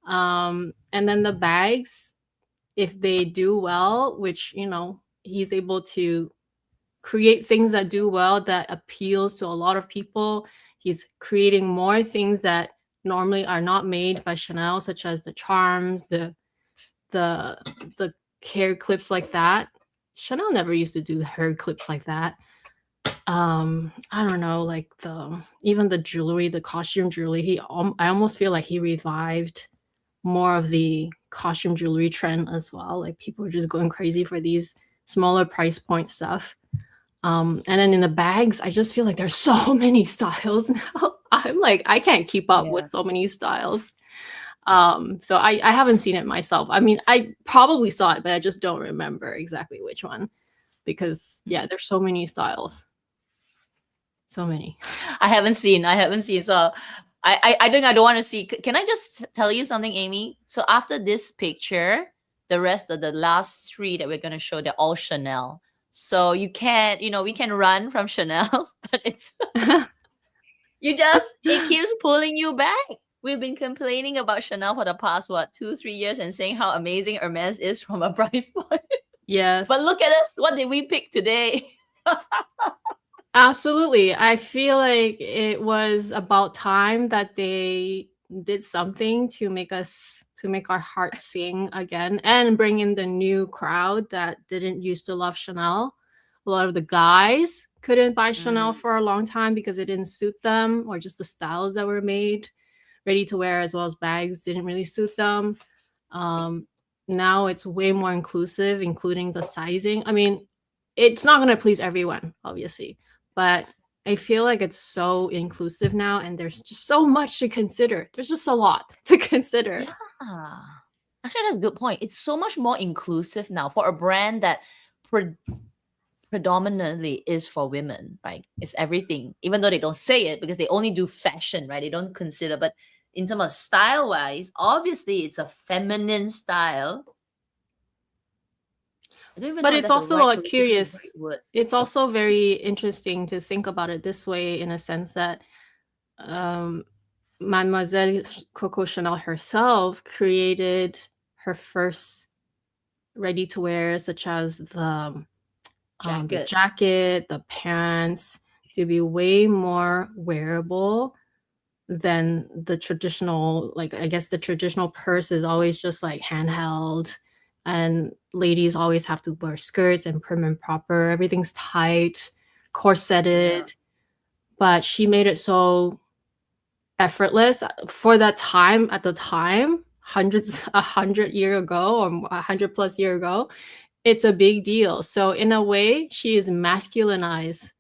And then the bags, if they do well, which, you know, he's able to create things that do well, that appeals to a lot of people. He's creating more things that normally are not made by Chanel, such as the charms, the hair clips like that. Chanel never used to do hair clips like that. I don't know, like even the jewelry, the costume jewelry. I almost feel like he revived more of the costume jewelry trend as well. Like, people are just going crazy for these smaller price point stuff. And then in the bags, I just feel like there's so many styles now. I'm like, I can't keep up with so many styles. So I haven't seen it myself. I mean, I probably saw it, but I just don't remember exactly which one, because yeah, there's so many styles. So many. I haven't seen. So I think I don't want to see. Can I just tell you something, Amy? So after this picture, the rest of the last 3 that we're going to show, they're all Chanel. So you can't, you know, we can run from Chanel, but it's it keeps pulling you back. We've been complaining about Chanel for the past 2-3 years and saying how amazing Hermes is from a price point. Yes. But look at us. What did we pick today? Absolutely. I feel like it was about time that they did something to make our hearts sing again and bring in the new crowd that didn't used to love Chanel. A lot of the guys couldn't buy Chanel for a long time because it didn't suit them, or just the styles that were made, ready to wear as well as bags, didn't really suit them. Now it's way more inclusive, including the sizing. I mean, it's not going to please everyone, obviously, but I feel like it's so inclusive now, and there's just so much to consider. There's just a lot to consider. Yeah. Actually, that's a good point. It's so much more inclusive now for a brand that predominantly is for women, right? It's everything, even though they don't say it because they only do fashion, right? They don't consider, but in terms of style wise, obviously it's a feminine style. But it's also curious. It's also very interesting to think about it this way, in a sense that Mademoiselle Coco Chanel herself created her first ready-to-wear, such as the jacket, the pants, to be way more wearable than the traditional, like, I guess the traditional purse is always just like handheld, and ladies always have to wear skirts and prim and proper. Everything's tight, corseted. But she made it so effortless for that time. At the time, 100 year ago or 100+ year ago, it's a big deal. So in a way, she is masculinized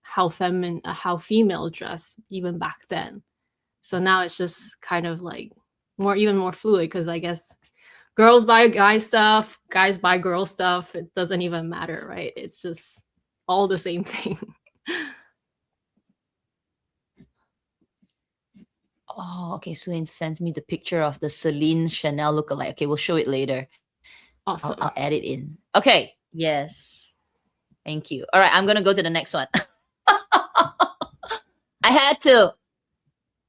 how female dress even back then. So now it's just kind of like even more fluid, because I guess girls buy guy stuff, guys buy girl stuff. It doesn't even matter, right? It's just all the same thing. Oh, okay. Sulain sent me the picture of the Celine Chanel lookalike. Okay, we'll show it later. Awesome. I'll add it in. Okay. Yes. Thank you. All right. I'm going to go to the next one. I had to.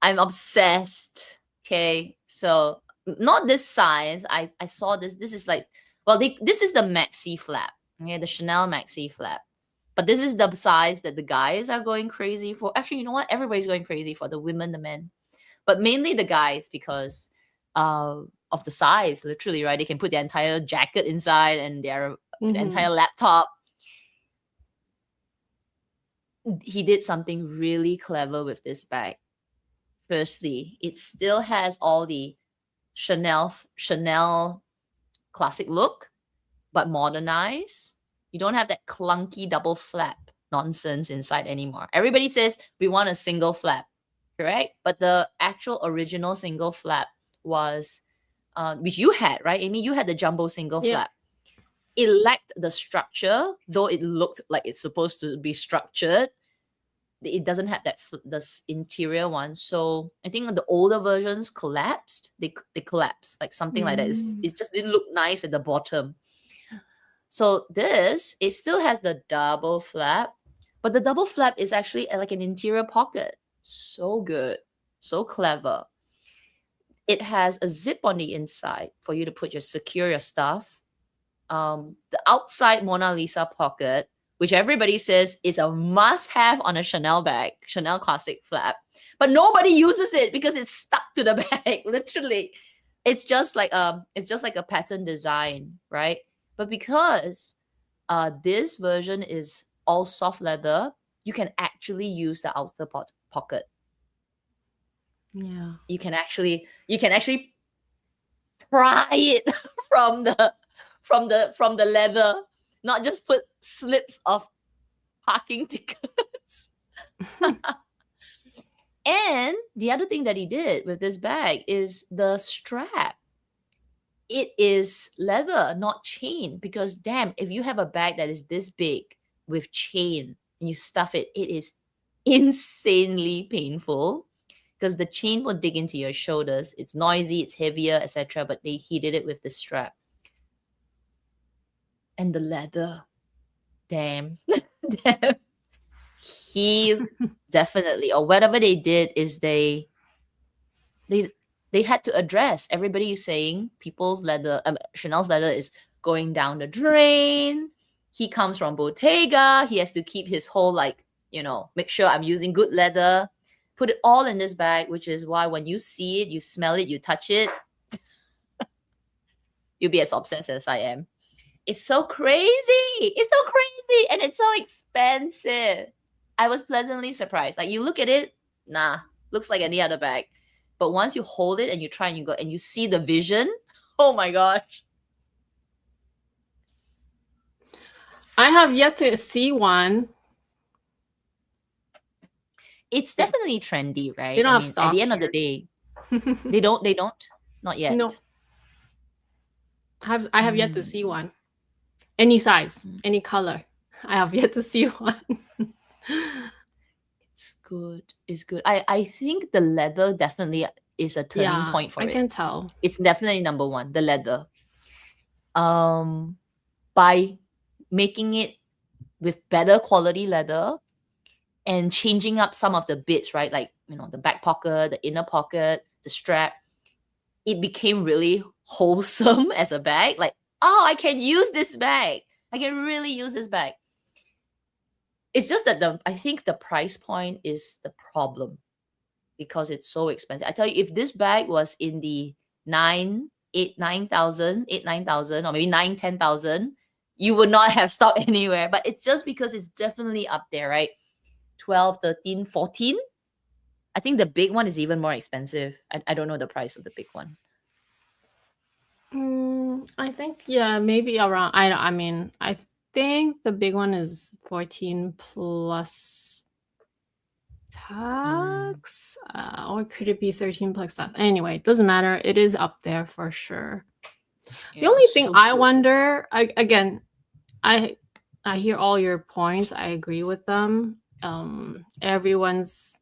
I'm obsessed. Okay. So not this size. I saw this. This is like, this is the maxi flap. Okay. The Chanel maxi flap. But this is the size that the guys are going crazy for. Actually, you know what? Everybody's going crazy for, the women, the men. But mainly the guys, because of the size, literally, right? They can put their entire jacket inside and their entire laptop. He did something really clever with this bag. Firstly, it still has all the Chanel classic look, but modernized. You don't have that clunky double flap nonsense inside anymore. Everybody says we want a single flap, correct? But the actual original single flap was, which you had, right, Amy? You had the jumbo single flap. It lacked the structure, though it looked like it's supposed to be structured. it doesn't have that this interior one. So I think the older versions collapsed. They collapsed like something like that. It just didn't look nice at the bottom. So this, it still has the double flap, but the double flap is actually like an interior pocket. So good, so clever. It has a zip on the inside for you to secure your stuff. The outside Mona Lisa pocket, which everybody says is a must-have on a Chanel bag, Chanel classic flap, but nobody uses it because it's stuck to the bag. Literally, it's just like a pattern design, right? But because this version is all soft leather, you can actually use the outer pocket. Yeah. You can actually pry it from the leather, not just put slips of parking tickets. And the other thing that he did with this bag is the strap. It is leather, not chain, because damn, if you have a bag that is this big with chain and you stuff it, it is insanely painful because the chain will dig into your shoulders. It's noisy, it's heavier, etc. But he did it with the strap. And the leather, damn. Damn. He definitely, or whatever they did is they had to address. Everybody is saying people's leather, Chanel's leather is going down the drain. He comes from Bottega. He has to keep his whole make sure I'm using good leather. Put it all in this bag, which is why when you see it, you smell it, you touch it, you'll be as obsessed as I am. It's so crazy. It's so crazy. And it's so expensive. I was pleasantly surprised. Like you look at it, nah, looks like any other bag. But once you hold it and you try and you go and you see the vision, oh my gosh. I have yet to see one. It's definitely trendy, right? They don't have stock at the end of the day, they don't, not yet. No. I have yet to see one. Any size, any color. I have yet to see one. It's good. It's good. I think the leather definitely is a turning point for it. I can tell. It's definitely number one, the leather. By making it with better quality leather and changing up some of the bits, right? Like, the back pocket, the inner pocket, the strap, it became really wholesome as a bag. Like, oh, I can use this bag. I can really use this bag. It's just that I think the price point is the problem because it's so expensive. I tell you, if this bag was in the 9,000, or maybe 10,000, you would not have stopped anywhere. But it's just because it's definitely up there, right? 12, 13, 14. I think the big one is even more expensive. I don't know the price of the big one. I think, maybe around, I think the big one is 14 plus tax, or could it be 13 plus tax? Anyway, it doesn't matter. It is up there for sure. The only thing I wonder, again, I hear all your points. I agree with them. Everyone's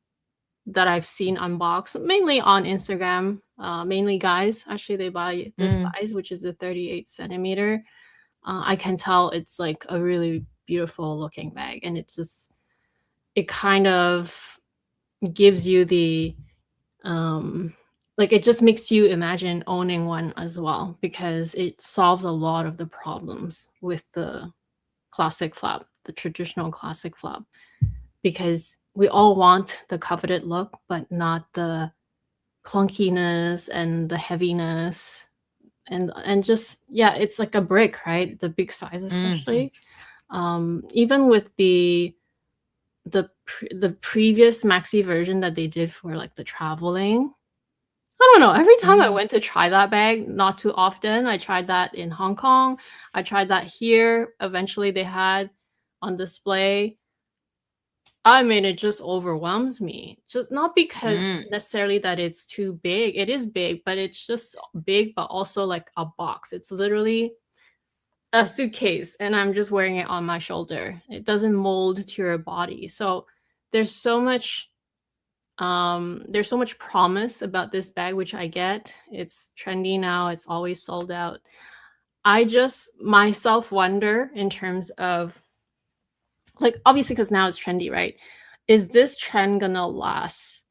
that I've seen unbox, mainly on Instagram, mainly guys, actually they buy this size, which is a 38 centimeter. I can tell it's like a really beautiful looking bag, and it kind of gives you the it just makes you imagine owning one as well, because it solves a lot of the problems with the classic flap, the traditional classic flap, because we all want the coveted look, but not the clunkiness and the heaviness, and just it's like a brick, right? The big size, especially. Even with the previous maxi version that they did for like the traveling, I don't know. Every time I went to try that bag, not too often. I tried that in Hong Kong. I tried that here. Eventually, they had on display. It just overwhelms me. Just not because necessarily that it's too big. It is big, but it's just big, but also like a box. It's literally a suitcase, and I'm just wearing it on my shoulder. It doesn't mold to your body. So there's so much promise about this bag, which I get. It's trendy now, it's always sold out. I just myself wonder in terms of, like, obviously because now it's trendy, right? Is this trend gonna last?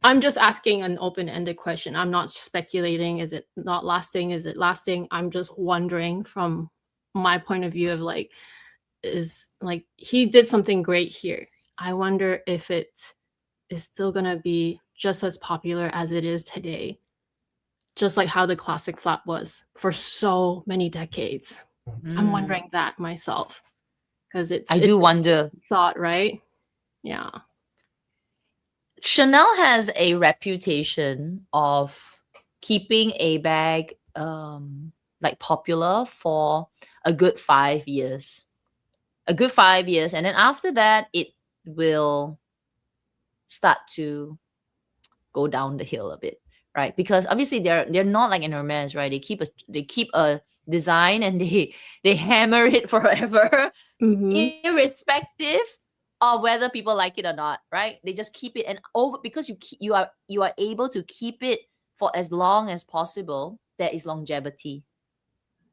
I'm just asking an open-ended question. I'm not speculating. Is it not lasting? Is it lasting? I'm just wondering from my point of view of like, is like he did something great here. I wonder if it is still gonna be just as popular as it is today, just like how the classic flap was for so many decades. I'm wondering that myself because I do wonder. Thought, right? Yeah. Chanel has a reputation of keeping a bag like popular for a good 5 years. A good 5 years. And then after that, it will start to go down the hill a bit, right? Because obviously they're not like an Hermes, right? They keep a design and they hammer it forever, irrespective of whether people like it or not, right? They just keep it, and over because you are able to keep it for as long as possible. There is longevity.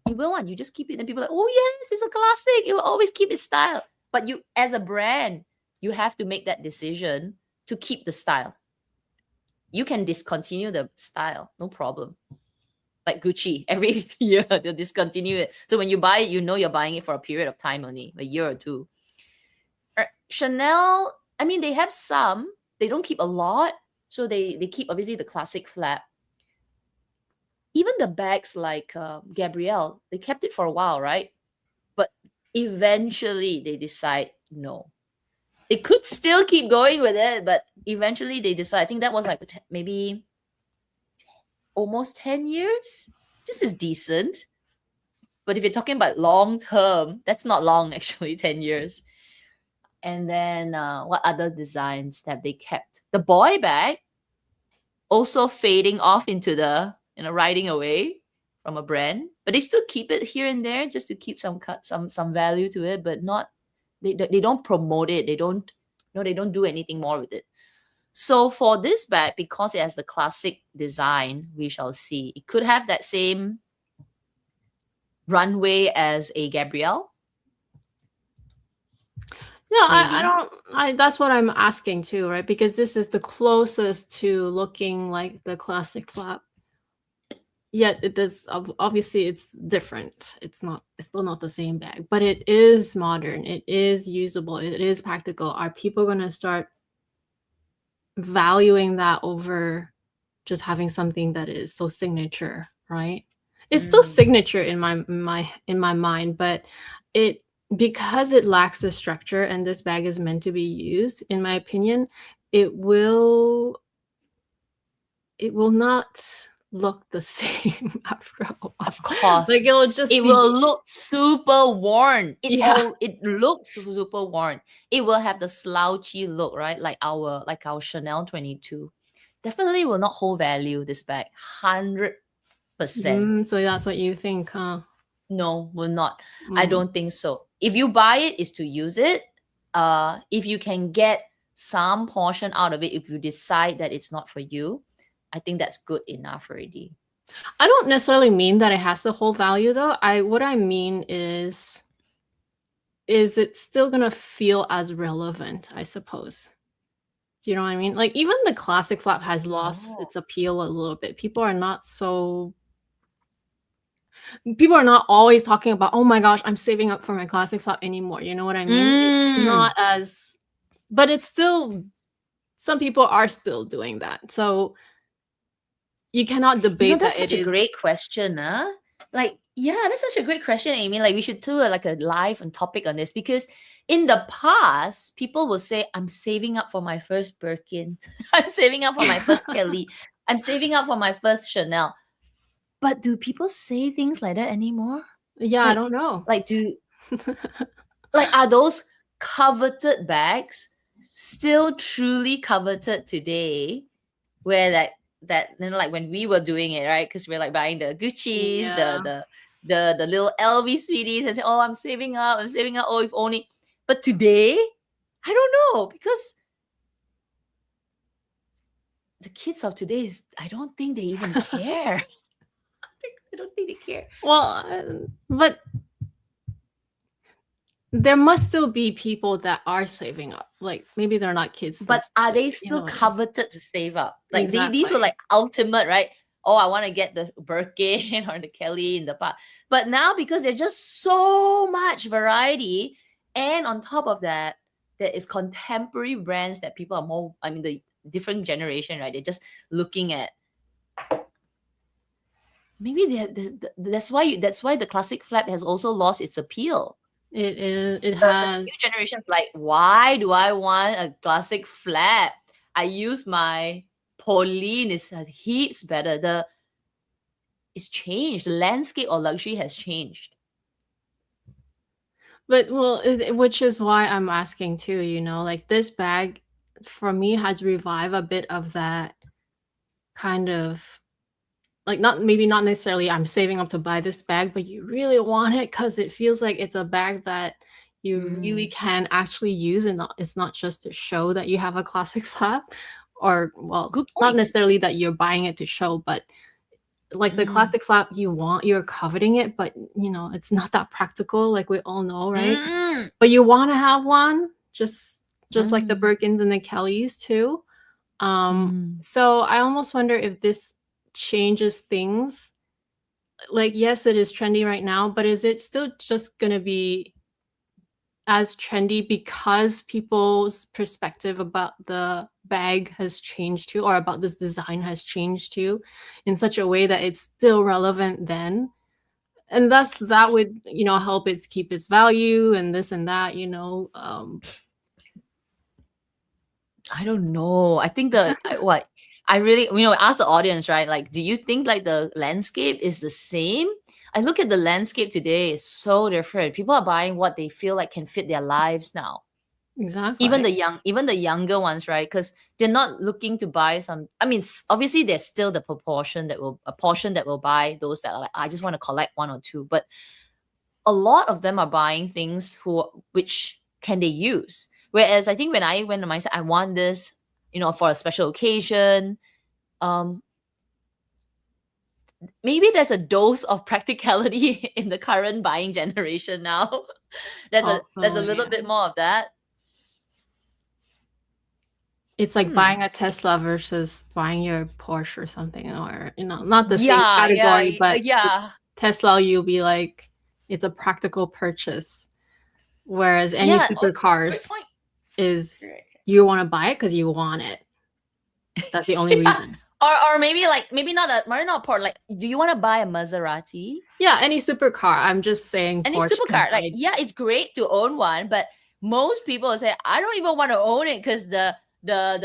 You just keep it, and people are like, oh yes, it's a classic. It will always keep its style. But you, as a brand, you have to make that decision to keep the style. You can discontinue the style, no problem. Like Gucci, every year they'll discontinue it. So when you buy it, you know you're buying it for a period of time only, a year or two. Chanel, I mean, they have some. They don't keep a lot. So they keep, obviously, the classic flap. Even the bags like Gabrielle, they kept it for a while, right? But eventually they decide no. They could still keep going with it, but eventually they decide. I think that was like maybe almost 10 years. This is decent. But if you're talking about long term, that's not long, actually, 10 years. And then what other designs have they kept? The boy bag also fading off into the, riding away from a brand, but they still keep it here and there just to keep some value to it, but not, they don't promote it. They don't do anything more with it. So for this bag, because it has the classic design, we shall see. It could have that same runway as a Gabrielle. No, I that's what I'm asking too, right? Because this is the closest to looking like the classic flap. Yet it does, obviously it's different. It's still not the same bag, but it is modern. It is usable. It is practical. Are people going to start valuing that over just having something that is so signature, right? It's still signature in my mind, but because it lacks the structure and this bag is meant to be used, in my opinion, it will not look the same after a while. Of course. Like it will look super worn. It looks super worn. It will have the slouchy look, right? Like our Chanel 22. Definitely will not hold value, this bag. 100%. So that's what you think, huh? No, will not. I don't think so. If you buy it, is to use it. If you can get some portion out of it, if you decide that it's not for you, I think that's good enough already. I don't necessarily mean that it has to hold value though. What I mean is it still gonna feel as relevant, I suppose. Do you know what I mean? Like even the classic flap has lost its appeal a little bit. People are not always talking about, oh my gosh, I'm saving up for my classic flap anymore. You know what I mean? It's not as, but it's still, some people are still doing that. So you cannot debate that's such a great question, huh? Like, yeah, that's such a great question, Amy. Like, we should do like a live and topic on this, because in the past, people will say, I'm saving up for my first Birkin. I'm saving up for my first Kelly. I'm saving up for my first Chanel. But do people say things like that anymore? Yeah, I don't know. Like, are those coveted bags still truly coveted today? Where that like when we were doing it, right? Because we're like buying the Gucci's, the little LV sweeties, and say, oh, I'm saving up. Oh, if only. But today, I don't know, because the kids of today I don't think they even care. I don't think they care. Well, but there must still be people that are saving up. Like maybe they're not kids. But are they you still know what I mean? coveted to save up? Like these were Exactly. like ultimate, right? Oh, I want to get the Birkin or the Kelly in the past. But now, because there's just so much variety, and on top of that, there is contemporary brands that people are more, I mean, the different generation, right? They're just looking at. Maybe that's why the classic flap has also lost its appeal. It is. It The has. new generation's like, why do I want a classic flap? I use my Pauline, it's heaps better. It's changed. The landscape of luxury has changed. But well, which is why I'm asking too. You know, like this bag for me has revived a bit of that kind of like not necessarily I'm saving up to buy this bag, but you really want it because it feels like it's a bag that you really can actually use, and it's not just to show that you have a classic flap, or well, Good not point. necessarily that you're buying it to show, but like the classic flap you're coveting it, but you know it's not that practical, like we all know, right? But you want to have one, just like the Birkins and the Kellys too. So I almost wonder if this changes things. Like, yes, it is trendy right now, but is it still just gonna be as trendy because people's perspective about the bag has changed too, or about this design has changed too, in such a way that it's still relevant then? And thus that would, you know, help it keep its value and this and that, you know. I don't know. I think I really, ask the audience, right? Like, do you think like the landscape is the same? I look at the landscape today, it's so different. People are buying what they feel like can fit their lives now. Exactly. Even the younger ones, right? Because they're not looking to buy some. I mean, obviously, there's still a portion that will buy those that are like, I just want to collect one or two. But a lot of them are buying things which can they use. Whereas I think when I went to mindset, I want this, for a special occasion. Maybe there's a dose of practicality in the current buying generation now. there's a little bit more of that. It's like buying a Tesla versus buying your Porsche or something, or not the same category, but Tesla, you'll be like, it's a practical purchase, whereas any supercars is you want to buy it because you want it. That's the only reason. Or maybe not Porsche. Like, do you want to buy a Maserati? Yeah, any supercar. I'm just saying any Porsche supercar. Like, yeah, it's great to own one, but most people say, I don't even want to own it because the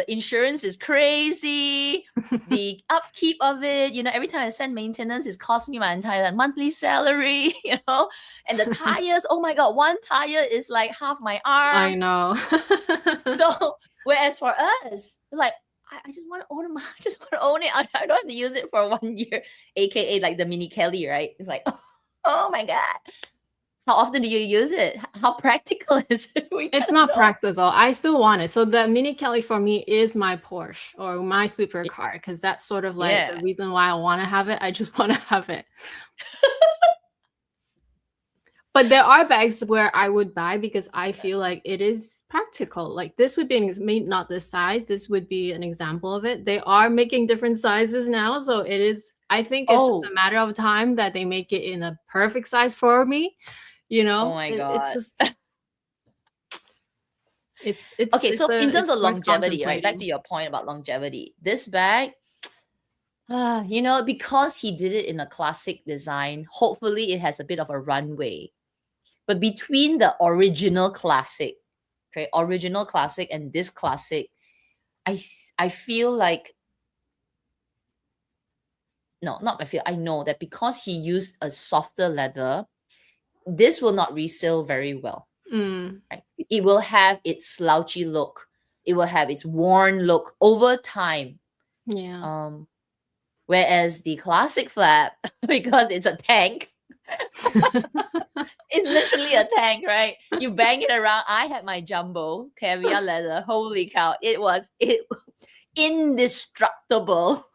insurance is crazy. The upkeep of it, every time I send maintenance, it's cost me my entire monthly salary, and the tires, oh my god, one tire is like half my arm. I know. So whereas for us, like, I just want to own it. I just want to own it. I don't have to use it for 1 year, aka like the mini Kelly, right? It's like, oh my god. How often do you use it? How practical is it? It's not practical. I still want it. So the Mini Kelly for me is my Porsche or my supercar, because that's sort of like the reason why I want to have it. I just want to have it. But there are bags where I would buy because I feel like it is practical. Like this would be not this size. This would be an example of it. They are making different sizes now. So it is, I think it's just a matter of time that they make it in a perfect size for me. Oh my god. It's just it's okay. So in terms of longevity, right? Back to your point about longevity, this bag, because he did it in a classic design, hopefully it has a bit of a runway. But between the original classic, and this classic, I feel like, I know that because he used a softer leather, this will not resell very well. Right? It will have its slouchy look. It will have its worn look over time. Yeah. Whereas the classic flap, because it's a tank, it's literally a tank, right? You bang it around. I had my jumbo caviar leather. Holy cow! It indestructible.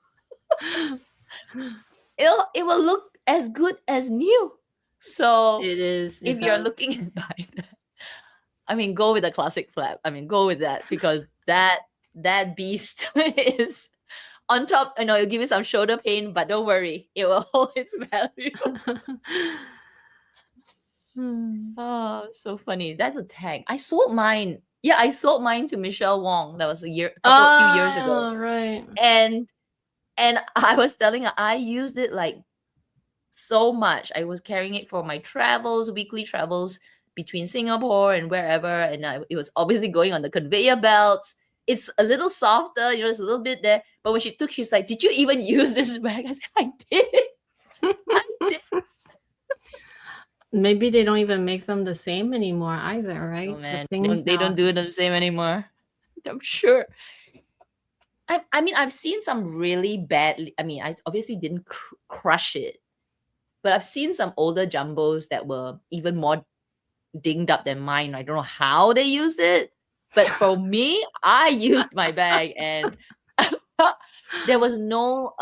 It will look as good as new. So It is. if It you're does. looking at buying that, I mean, go with the classic flap. I mean, go with that, because that beast is on top. I know it'll give you some shoulder pain, but don't worry, it will hold its value. Oh, so funny. That's a tag. I sold mine. Yeah, I sold mine to Michelle Wong. That was few years ago. Oh, right. And I was telling her I used it like so much. I was carrying it for my travels, weekly travels between Singapore and wherever, and it was obviously going on the conveyor belts. It's a little softer, there's a little bit there. But when she took, she's like, "Did you even use this bag?" I said, "I did. I did." Maybe they don't even make them the same anymore either, right? Oh man, The things they don't now. do it the same anymore. I'm sure. I mean, I've seen some really bad. I mean, I obviously didn't crush it, but I've seen some older jumbos that were even more dinged up than mine. I don't know how they used it, but for me, I used my bag, and there was no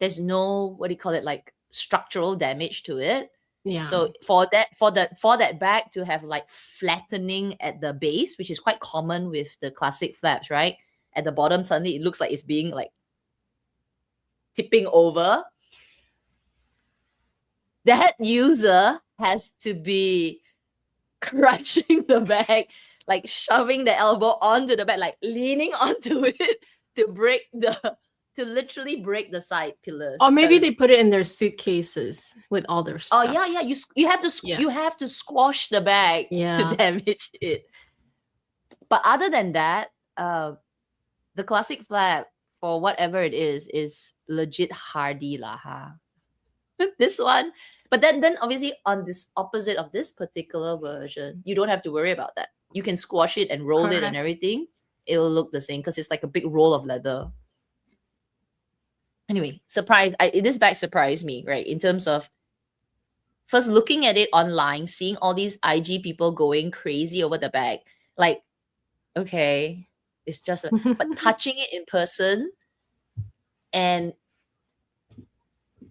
there's no, what do you call it, like structural damage to it. Yeah. So for that bag to have like flattening at the base, which is quite common with the classic flaps, right? At the bottom, suddenly it looks like it's being like tipping over. That user has to be crunching the bag, like shoving the elbow onto the bag, like leaning onto it to literally break the side pillars. Or maybe they put it in their suitcases with all their stuff. Oh yeah, you have to squash the bag to damage it. But other than that, the classic flap, for whatever it is legit hardy lah, ha. This one, but then obviously on this opposite of this particular version, you don't have to worry about that. You can squash it and roll it and everything. It'll look the same because it's like a big roll of leather. Anyway, this bag surprised me, right? In terms of first looking at it online, seeing all these IG people going crazy over the bag. Like, okay, it's just but touching it in person and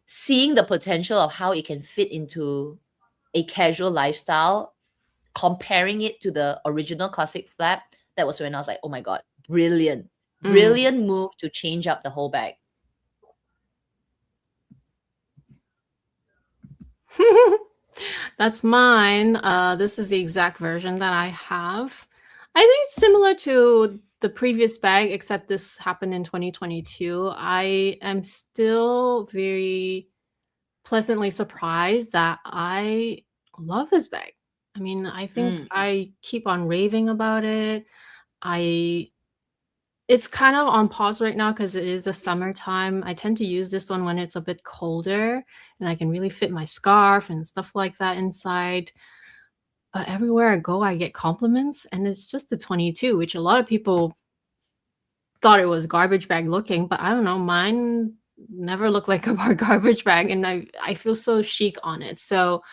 seeing the potential of how it can fit into a casual lifestyle, comparing it to the original classic flap, that was when I was like, oh my God, brilliant move to change up the whole bag. That's mine. This is the exact version that I have. I think it's similar to the previous bag, except this happened in 2022. I am still very pleasantly surprised that I love this bag. I mean, I think I keep on raving about it. It's kind of on pause right now because it is the summertime. I tend to use this one when it's a bit colder and I can really fit my scarf and stuff like that inside. But everywhere I go, I get compliments, and it's just the 22, which a lot of people thought it was garbage bag looking, but I don't know, mine never looked like a garbage bag, and I feel so chic on it. So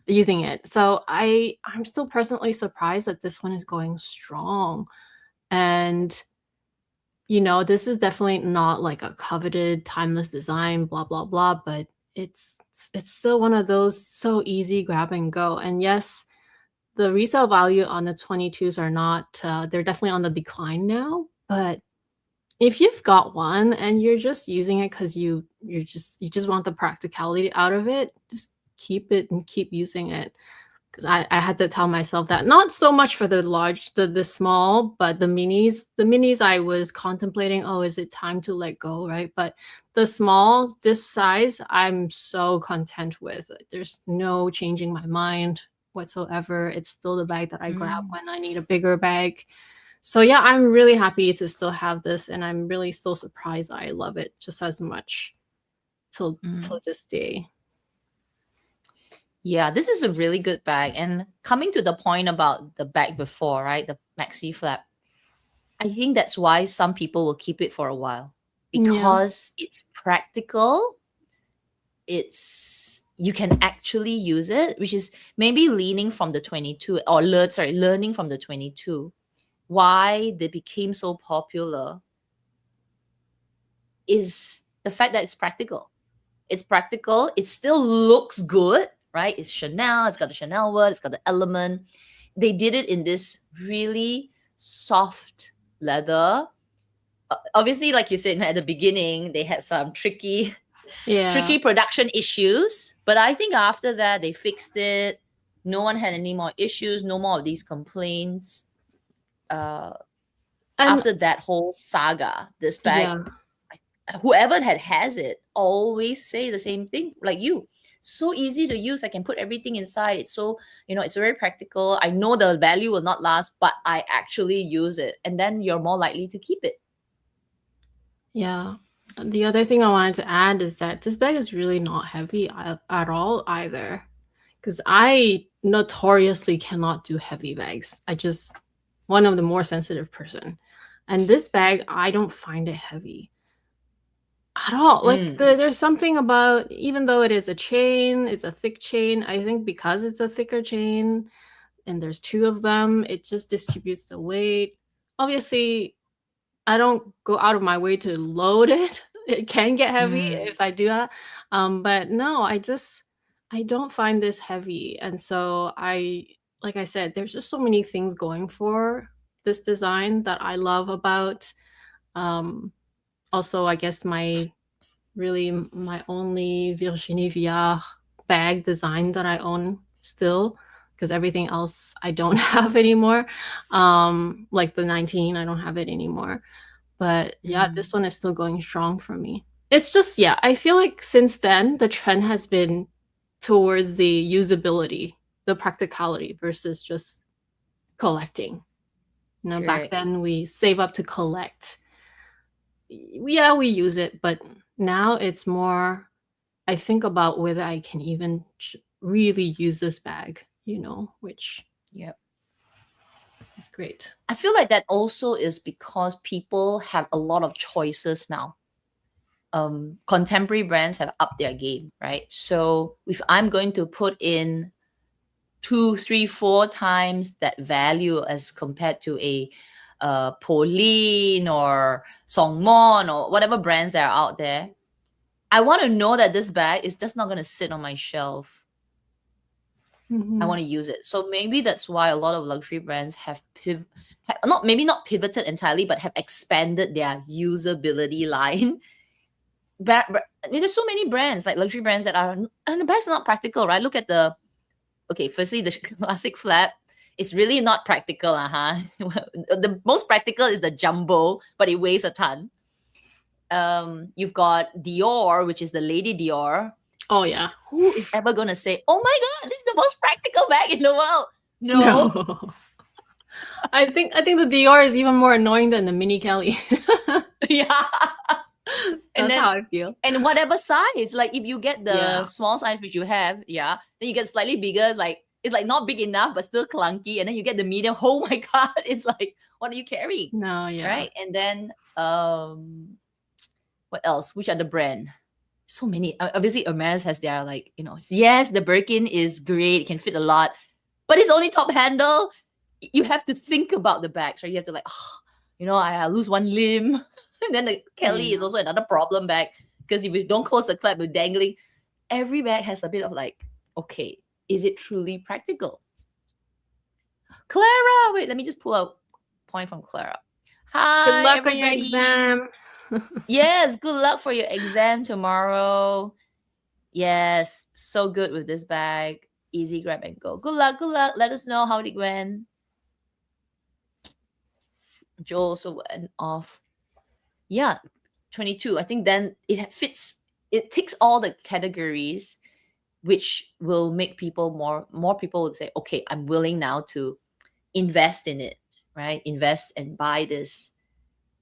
using it. So I'm still personally surprised that this one is going strong. And this is definitely not like a coveted timeless design, blah, blah, blah, but it's still one of those so easy grab and go. And yes, the resale value on the 22s are not, they're definitely on the decline now, but if you've got one and you're just using it because you just want the practicality out of it, just keep it and keep using it. Because I had to tell myself that, not so much for the large, the small, but the minis I was contemplating, oh, is it time to let go, right? But the small, this size, I'm so content with. There's no changing my mind whatsoever. It's still the bag that I grab when I need a bigger bag. So yeah, I'm really happy to still have this, and I'm really still surprised that I love it just as much till this day. Yeah, this is a really good bag. And coming to the point about the bag before, right? The maxi flap. I think that's why some people will keep it for a while, because it's practical. You can actually use it, which is maybe learning from the 22 learning from the 22. Why they became so popular is the fact that it's practical. It's practical. It still looks good, right? It's Chanel. It's got the Chanel word. It's got the element. They did it in this really soft leather. Obviously, like you said at the beginning, they had some tricky production issues. But I think after that, they fixed it. No one had any more issues. No more of these complaints. After that whole saga, this bag, whoever has it always say the same thing like you. So easy to use. I can put everything inside. It's so, it's very practical. I know the value will not last, but I actually use it. And then you're more likely to keep it. Yeah. The other thing I wanted to add is that this bag is really not heavy at all either. Because I notoriously cannot do heavy bags. I just one of the more sensitive person. And this bag, I don't find it heavy at all. Like there's something about, even though it is a chain, it's a thick chain, I think because it's a thicker chain and there's two of them, it just distributes the weight. Obviously, I don't go out of my way to load it. It can get heavy if I do that. But no, I don't find this heavy. And so like I said, there's just so many things going for this design that I love about. Also, I guess my only Virginie Viard bag design that I own still, because everything else I don't have anymore. Like the 19, I don't have it anymore. But yeah, this one is still going strong for me. It's just, I feel like since then, the trend has been towards the usability, the practicality versus just collecting. Back then we save up to collect. Yeah, we use it, but now it's more, I think about whether I can even really use this bag, which is great. I feel like that also is because people have a lot of choices now. Contemporary brands have upped their game, right? So if I'm going to put in 2, 3, 4 times that value as compared to a Pauline or Songmon or whatever brands that are out there, I want to know that this bag is just not going to sit on my shelf. I want to use it. So maybe that's why a lot of luxury brands have maybe not pivoted entirely, but have expanded their usability line. There's so many brands, like luxury brands, that are, and the bags are not practical, right? Look at firstly, the classic flap. It's really not practical. The most practical is the jumbo, but it weighs a ton. You've got Dior, which is the Lady Dior. Oh yeah. Who is ever gonna say, "Oh my God, this is the most practical bag in the world"? No. I think the Dior is even more annoying than the Mini Kelly. Yeah. That's how I feel. And whatever size, like if you get the small size which you have, then you get slightly bigger. It's like not big enough but still clunky, and then you get the medium. Oh my God, it's like, what are you carrying? No, right? And then what else? Which other brand? So many. Obviously, Hermes has their yes, the Birkin is great. It can fit a lot, but it's only top handle. You have to think about the bags, right? You have to I lose one limb. And then the Kelly is also another problem bag, because if you don't close the flap, you're dangling. Every bag has a bit of okay, is it truly practical? Clara, wait, let me just pull out a point from Clara. Hi, good luck everybody. on your exam. Yes, good luck for your exam tomorrow. Yes, so good with this bag. Easy grab and go. Good luck, good luck. Let us know how it went. Joe also went off. Yeah, 22. I think then it fits. It ticks all the categories, which will make people more people would say, okay, I'm willing now to invest in it, right? Invest and buy this,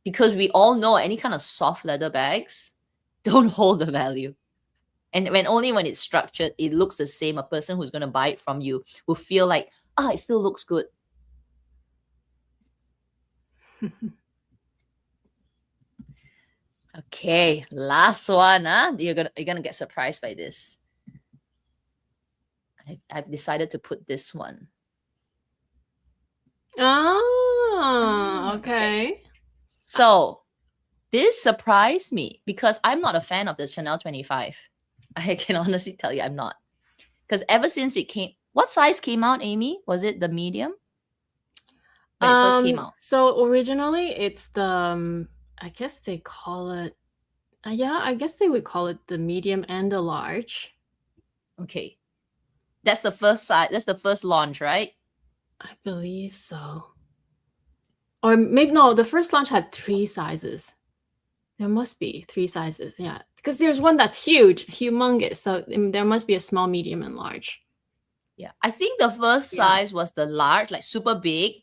because we all know any kind of soft leather bags don't hold the value. And only when it's structured, it looks the same. A person who's going to buy it from you will feel like, it still looks good. Okay, last one. You're gonna get surprised by this. I've decided to put this one. Oh, okay. So this surprised me because I'm not a fan of the Chanel 25. I can honestly tell you I'm not. Because ever since it came, what size came out, Amy? Was it the medium when it first came out? So originally it's the I guess they call it yeah, I guess they would call it the medium and the large. Okay. That's the first size. That's the first launch, right? I believe so. Or maybe no, the first launch had 3 sizes. There must be 3 sizes, yeah. Because there's one that's huge, humongous. So there must be a small, medium, and large. Yeah. I think the first size was the large, like super big,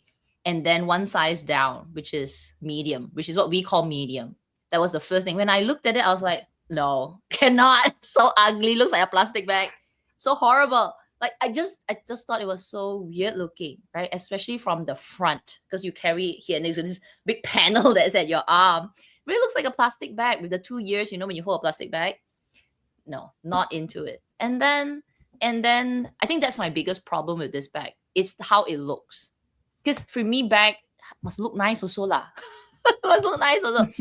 and then one size down, which is medium, which is what we call medium. That was the first thing. When I looked at it, I was like, no, cannot. So ugly, looks like a plastic bag. So horrible. Like I just thought it was so weird looking, right? Especially from the front, because you carry it here next to this big panel that's at your arm. It really looks like a plastic bag with the 2 ears, when you hold a plastic bag. No, not into it. And then I think that's my biggest problem with this bag. It's how it looks. Because for me, bag must look nice also lah. Must look nice also.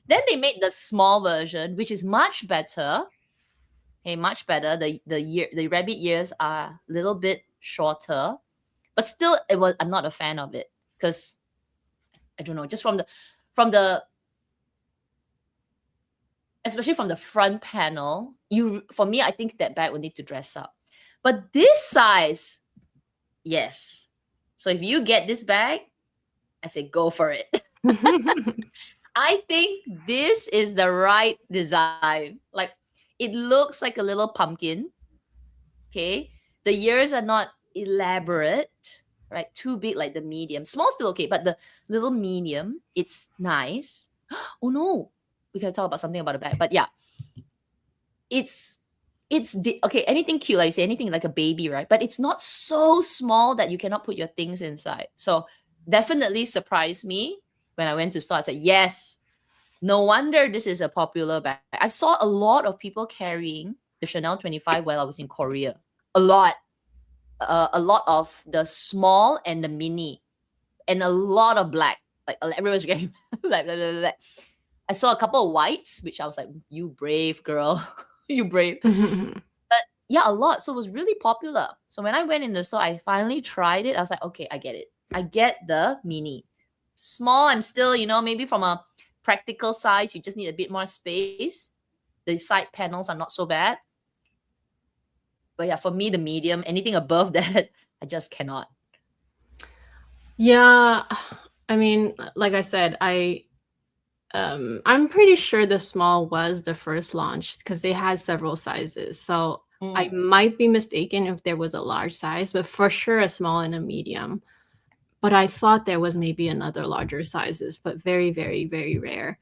Then they made the small version, which is much better. Okay, much better. The rabbit ears are a little bit shorter, but still, I'm not a fan of it because I don't know. Just from the especially from the front panel, for me, I think that bag will need to dress up. But this size, yes. So if you get this bag, I say go for it. I think this is the right design. Like it looks like a little pumpkin. Okay. The ears are not elaborate, right? Too big like the medium. Small still okay, but the little medium, it's nice. Oh no. We can talk about something about the bag. But yeah. It's okay, anything cute, like you say, anything like a baby, right? But it's not so small that you cannot put your things inside. So definitely surprised me when I went to store. I said, yes, no wonder this is a popular bag. I saw a lot of people carrying the Chanel 25 while I was in Korea. A lot of the small and the mini, and a lot of black. Like everyone's carrying black, blah, blah, blah. I saw a couple of whites, which I was like, you brave girl. You brave. But yeah, a lot. So it was really popular. So when I went in the store, I finally tried it. I was like, okay, I get it. I get the mini. Small, I'm still, maybe from a practical size, you just need a bit more space. The side panels are not so bad. But yeah, for me, the medium, anything above that, I just cannot. Yeah. I mean, like I said, I'm pretty sure the small was the first launch because they had several sizes. So I might be mistaken if there was a large size, but for sure a small and a medium. But I thought there was maybe another larger sizes, but very, very, very rare.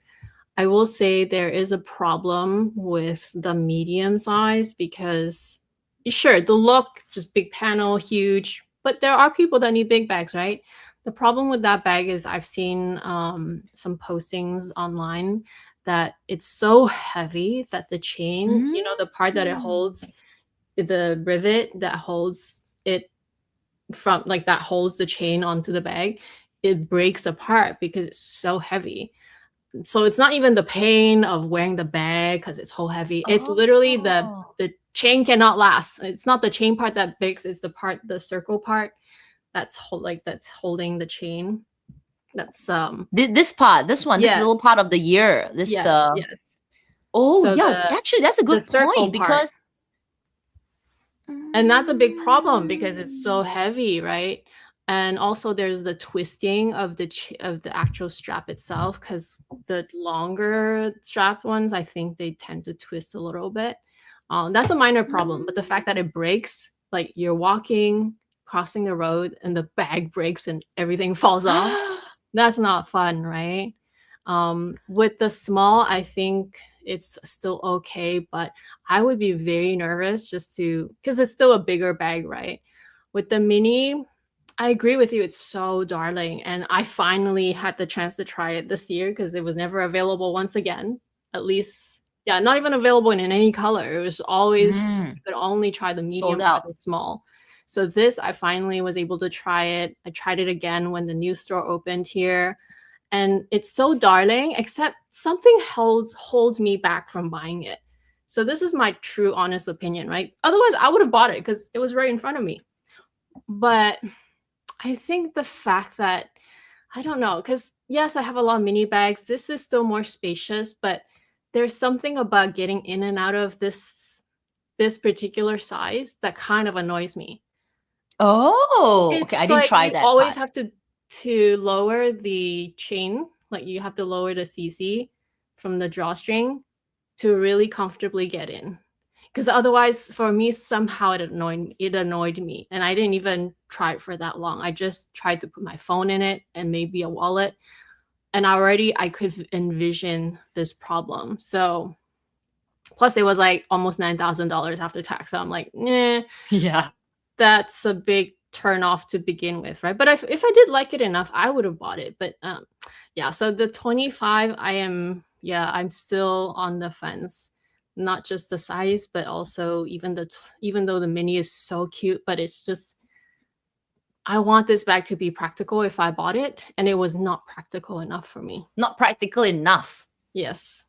I will say there is a problem with the medium size because sure, the look, just big panel, huge, but there are people that need big bags, right? The problem with that bag is I've seen some postings online that it's so heavy that the chain, the part that it holds, the rivet that holds it from, like that holds the chain onto the bag, it breaks apart because it's so heavy. So it's not even the pain of wearing the bag because it's so heavy. It's literally the chain cannot last. It's not the chain part that breaks, it's the circle part that's holding the chain. That's this one, this little part of the ear. This yes. Oh so yeah, actually that's a good point because and that's a big problem because it's so heavy, right? And also there's the twisting of the actual strap itself, because the longer strap ones, I think they tend to twist a little bit. That's a minor problem, but the fact that it breaks, like you're walking, crossing the road, and the bag breaks and everything falls off, that's not fun, right? With the small, I think it's still okay, but I would be very nervous because it's still a bigger bag, right? With the mini, I agree with you. It's so darling. And I finally had the chance to try it this year because it was never available once again. At least, yeah, not even available in any color. It was always, you could only try the medium or the small. So this, I finally was able to try it. I tried it again when the new store opened here. and it's so darling, except something holds me back from buying it. So this is my true honest opinion, right? Otherwise I would have bought it because it was right in front of me. But I think the fact that, I don't know, because yes, I have a lot of mini bags. This is still more spacious, but there's something about getting in and out of this particular size that kind of annoys me. Oh, okay. I It's didn't like try you that always part. have to lower the chain, like you have to lower the CC from the drawstring to really comfortably get in. Because otherwise, for me, somehow it annoyed me, and I didn't even try it for that long. I just tried to put my phone in it and maybe a wallet, and already I could envision this problem. So, plus it was like almost $9,000 after tax. So I'm like, nah, Yeah. that's a big turn off to begin with, right? But if I did like it enough, I would have bought it. But yeah, so the 25, I'm still on the fence. Not just the size, but also even though the mini is so cute, but it's just, I want this bag to be practical if I bought it, and it was not practical enough for me. Not practical enough. Yes.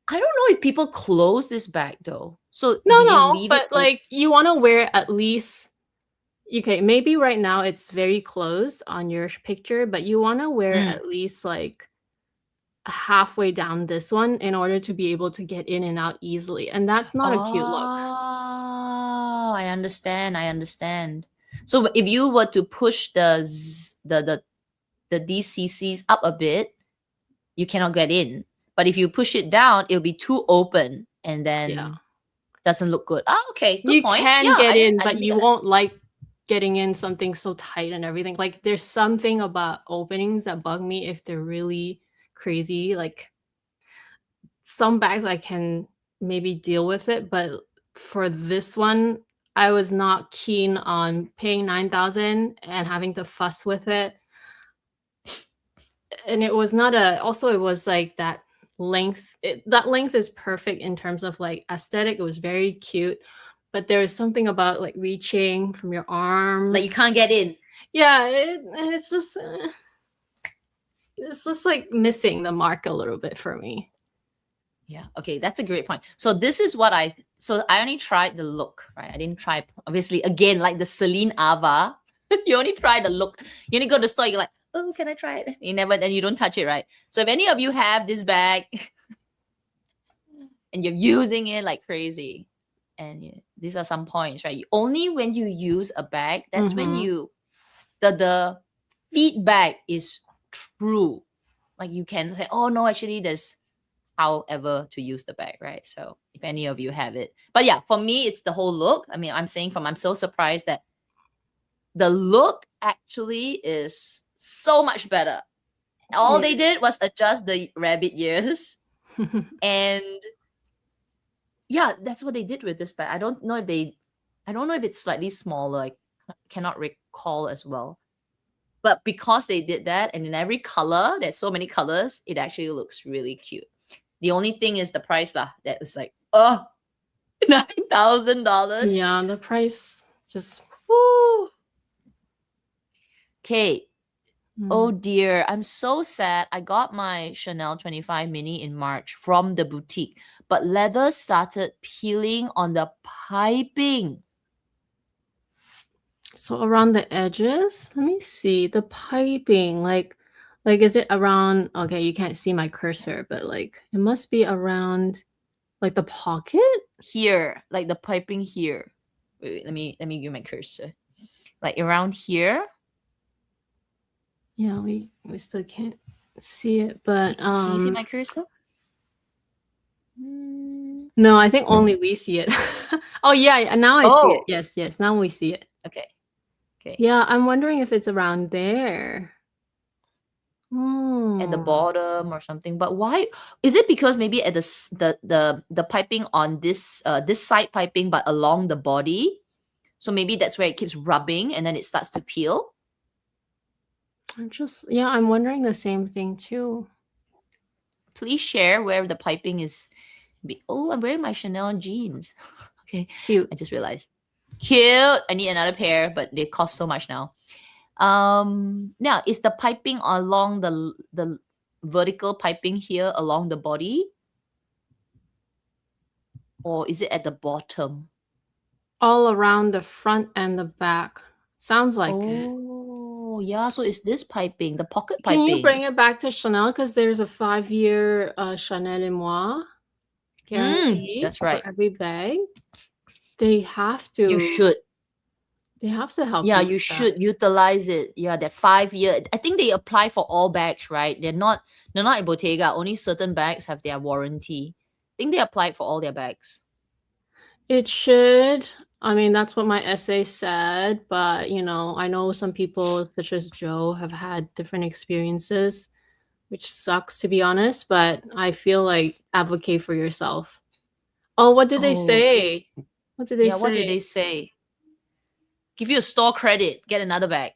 I don't know if people close this bag though. So No, do you no, leave but it like you want to wear at least, okay, maybe right now it's very closed on your picture, but you want to wear at least like halfway down this one in order to be able to get in and out easily. And that's not a cute look. Oh, I understand. I understand. So if you were to push the DCCs up a bit, you cannot get in. But if you push it down, it'll be too open and then Yeah. doesn't look good. Oh, okay. Good You point. can Yeah, get in, I but didn't think you of that. won't like getting in something so tight and everything. Like there's something about openings that bug me if they're really crazy. Like some bags I can maybe deal with it, but for this one, I was not keen on paying 9,000 and having to fuss with it. And it was not also it was like that length. That length is perfect in terms of like aesthetic. It was very cute, but there is something about like reaching from your arm. Like you can't get in. Yeah, it's just like missing the mark a little bit for me. Yeah. Okay, that's a great point. So this is what I only tried the look, right? I didn't try, obviously, again, like the Celine Ava. You only try the look. You only go to the store, you're like, oh, can I try it? You never, then you don't touch it, right? So if any of you have this bag and you're using it like crazy, and these are some points, right? Only when you use a bag, that's when you the feedback is true. Like you can say, oh no, actually there's however to use the bag, right? So if any of you have it, but yeah, for me it's the whole look. I mean, I'm so surprised that the look actually is so much better. All they did was adjust the rabbit ears and yeah, that's what they did with this bag. I don't know if it's slightly smaller. I cannot recall as well, but because they did that, and in every color, there's so many colors, it actually looks really cute. The only thing is the price lah. That was like, oh, $9,000. Yeah, the price just. Woo. Okay. Oh dear, I'm so sad. I got my Chanel 25 mini in March from the boutique, but leather started peeling on the piping. So around the edges, let me see the piping. Like is it around? Okay, you can't see my cursor, but like it must be around, like the pocket here, like the piping here. Wait, let me give my cursor. Like around here. Yeah, we still can't see it, but Can you see my cursor? No, I think only we see it. Oh yeah, now I see it. Yes, now we see it. Okay. Yeah, I'm wondering if it's around there. At the bottom or something. But why is it? Because maybe at the piping on this this side piping, but along the body, so maybe that's where it keeps rubbing and then it starts to peel. I'm wondering the same thing too. Please share where the piping is. Oh, I'm wearing my Chanel jeans. Okay, Cute. I just realized. Cute. I need another pair, but they cost so much now. Now is the piping along the vertical piping here along the body, or is it at the bottom? All around the front and the back. Sounds like it. Oh, yeah. So it's this piping, the pocket Can you piping. bring it back to Chanel? Because there's a 5-year Chanel et Moi guarantee That's right. for every bag. They have to. You should. They have to help Yeah, you you with that. should utilize it. Yeah, that 5 year. I think they apply for all bags, right? They're not at Bottega. Only certain bags have their warranty. I think they applied for all their bags. It should. I mean, that's what my essay said, but you know, I know some people, such as Joe, have had different experiences, which sucks to be honest, but I feel like advocate for yourself. Oh, what did they Oh, say? What did they yeah. say? What did they say? Give you a store credit. Get another bag.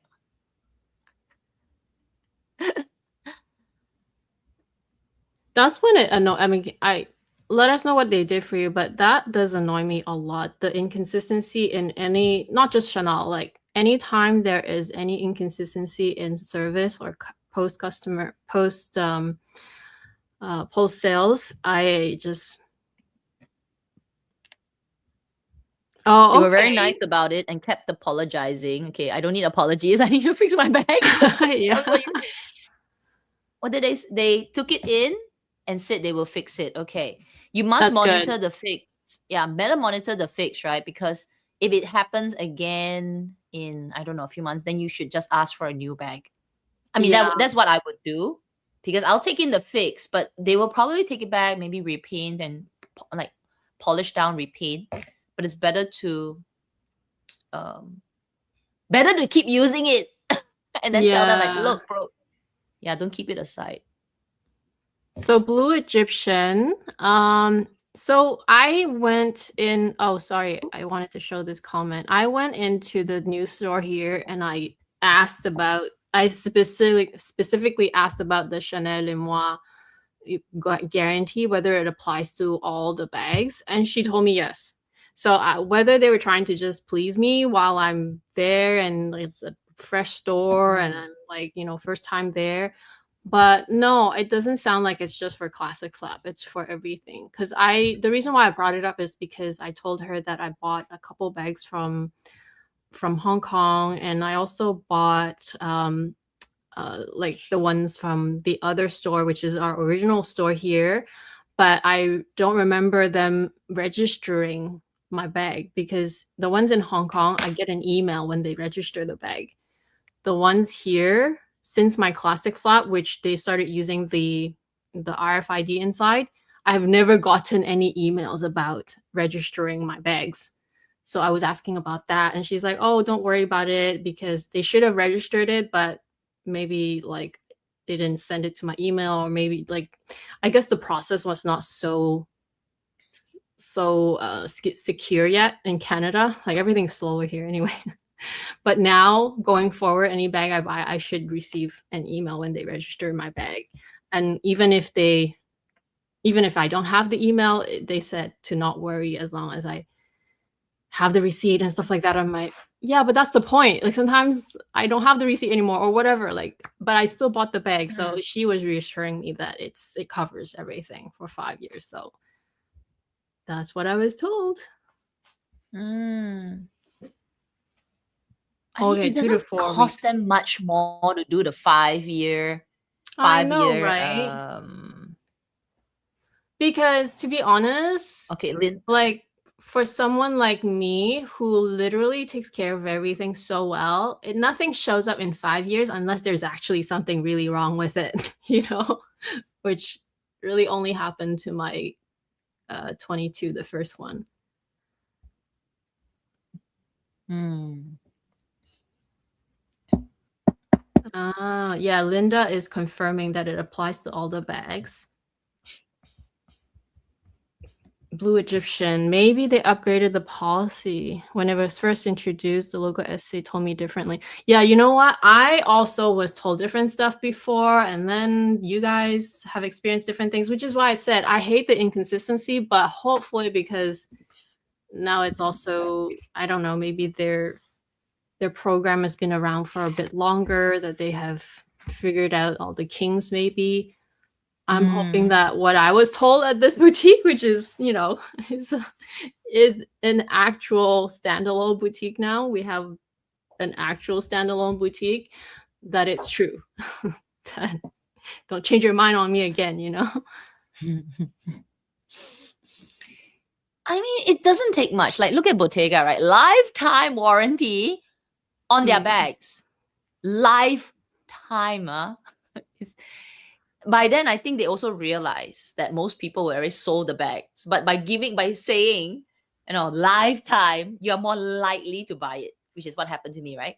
That's when it annoy. I mean, let us know what they did for you, but that does annoy me a lot. The inconsistency in any, not just Chanel, like anytime there is any inconsistency in service or post sales, I just. Oh, They okay. were very nice about it and kept apologizing. Okay, I don't need apologies. I need to fix my bag. Yeah. What did they? They took it in and said they will fix it. Okay, you must That's monitor good. the fix. Yeah, better monitor the fix, right? Because if it happens again in, I don't know, a few months, then you should just ask for a new bag. I mean, Yeah. that's what I would do, because I'll take in the fix, but they will probably take it back, maybe repaint and like polish down, repaint. But it's better to keep using it and then tell them like, Yeah. look, bro, yeah, don't keep it aside. So Blue Egyptian. So I went in. Oh, sorry. I wanted to show this comment. I went into the new store here and I asked about. I specifically asked about the Chanel et Moi guarantee, whether it applies to all the bags, and she told me yes. So whether they were trying to just please me while I'm there and it's a fresh store and I'm like, you know, first time there. But no, it doesn't sound like it's just for Classic Club. It's for everything. Because the reason why I brought it up is because I told her that I bought a couple bags from Hong Kong, and I also bought like the ones from the other store, which is our original store here. But I don't remember them registering my bag, because the ones in Hong Kong, I get an email when they register the bag. The ones here, since my Classic flat, which they started using the RFID inside, I've never gotten any emails about registering my bags. So I was asking about that, and she's like, "Oh, don't worry about it, because they should have registered it, but maybe like they didn't send it to my email, or maybe like I guess the process was not so secure yet in Canada. Like everything's slower here anyway." But now going forward, any bag I buy, I should receive an email when they register my bag. And even if I don't have the email, they said to not worry as long as I have the receipt and stuff like that. I'm like, yeah, but that's the point. Like sometimes I don't have the receipt anymore or whatever. Like, but I still bought the bag. So she was reassuring me that it covers everything for 5 years. So that's what I was told. I mean, Okay, it 2 to doesn't 4 cost weeks. them much more to do the 5 year. I know, right? Because to be honest, Okay, Lynn. like for someone like me who literally takes care of everything so well, nothing shows up in 5 years unless there's actually something really wrong with it, you know, which really only happened to my 22, the first one. Yeah, Linda is confirming that it applies to all the bags. Blue Egyptian, maybe they upgraded the policy. When it was first introduced, the local essay told me differently. Yeah, you know what? I also was told different stuff before, and then you guys have experienced different things, which is why I said I hate the inconsistency, but hopefully because now it's also, I don't know, maybe they're their program has been around for a bit longer, that they have figured out all the kinks maybe. I'm hoping that what I was told at this boutique, which is, you know, is an actual standalone boutique now. We have an actual standalone boutique, that it's true. That don't change your mind on me again, you know? I mean, it doesn't take much. Like, look at Bottega, right? Lifetime warranty on their bags. Lifetime. By then, I think they also realized that most people already sold the bags. But by saying, you know, lifetime, you are more likely to buy it, which is what happened to me, right?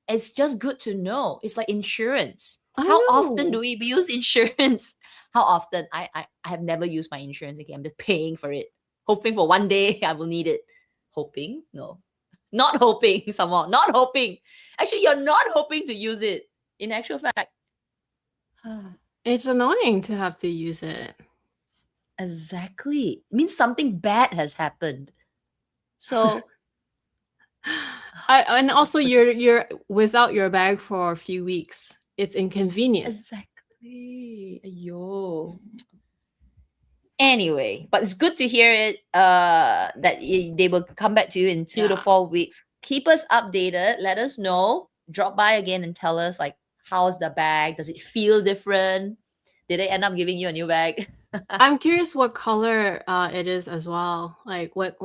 It's just good to know. It's like insurance. How often do we use insurance? How often? I have never used my insurance again. I'm just paying for it, hoping for one day I will need it. Hoping? No. Not hoping, someone. Not hoping. Actually, you're not hoping to use it. In actual fact. It's annoying to have to use it. Exactly. It means something bad has happened. So and also you're without your bag for a few weeks. It's inconvenient. Exactly. Ayo. Anyway, but it's good to hear it that they will come back to you in 2 to 4 weeks. Keep us updated. Let us know. Drop by again and tell us, like, how's the bag? Does it feel different? Did they end up giving you a new bag? I'm curious what color it is as well. Like what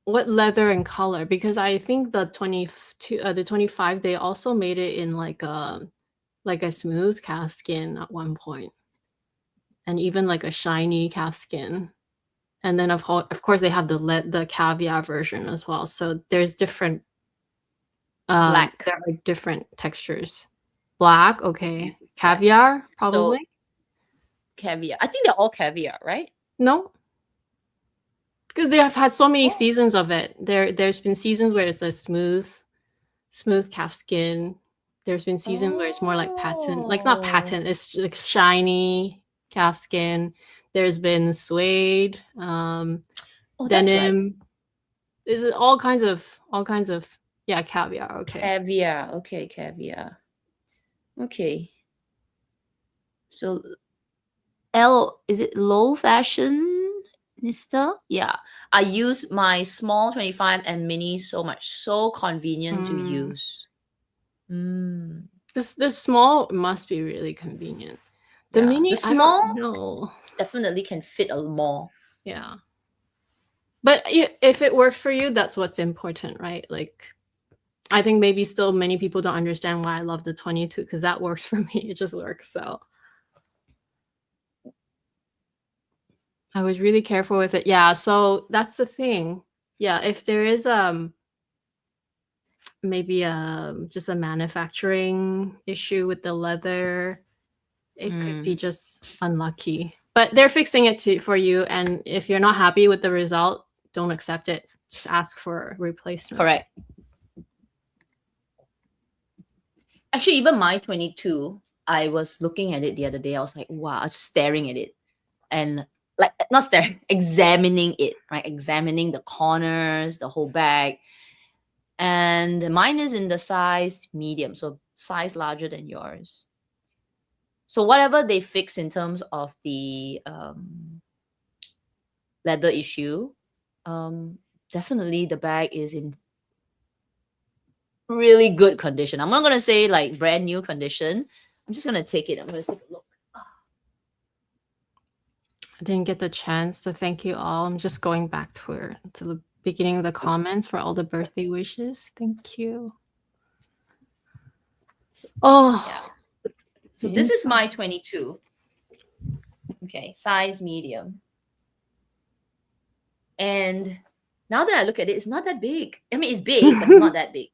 leather and color, because I think the 25 they also made it in like a smooth calfskin at one point, and even like a shiny calfskin. And then of course they have the caviar version as well. So there's different Black. there are different textures. Black, okay. Caviar, probably. So, caviar. I think they're all caviar, right? No. Because they have had so many seasons of it. There's been seasons where it's a smooth calfskin. There's been seasons where it's more like patent, like not patent, it's like shiny calfskin. There's been suede, denim. Right. Is it all kinds of caviar. Okay. Caviar. Okay, caviar. Okay. So is it low fashionista? Yeah. I use my small 25 and mini so much. So convenient to use. The small must be really convenient. The mini, the small, I don't know. Definitely can fit a more. Yeah. But if it works for you, that's what's important, right? Like, I think maybe still many people don't understand why I love the 22, because that works for me. It just works. So I was really careful with it. Yeah. So that's the thing. Yeah. If there is maybe just a manufacturing issue with the leather, it could be just unlucky. But they're fixing it for you. And if you're not happy with the result, don't accept it. Just ask for a replacement. Correct. Actually, even my 22, I was looking at it the other day. I was like, wow, I was staring at it. And like, not staring, examining it, right? Examining the corners, the whole bag. And mine is in the size medium, so size larger than yours. So whatever they fix in terms of the leather issue, definitely the bag is in really good condition. I'm not going to say like brand new condition. I'm just going to take it. I'm going to take a look. I didn't get the chance to thank you all. I'm just going back to the beginning of the comments for all the birthday wishes. Thank you. So this is my 22. Okay, size medium. And now that I look at it, it's not that big. I mean, it's big, but it's not that big.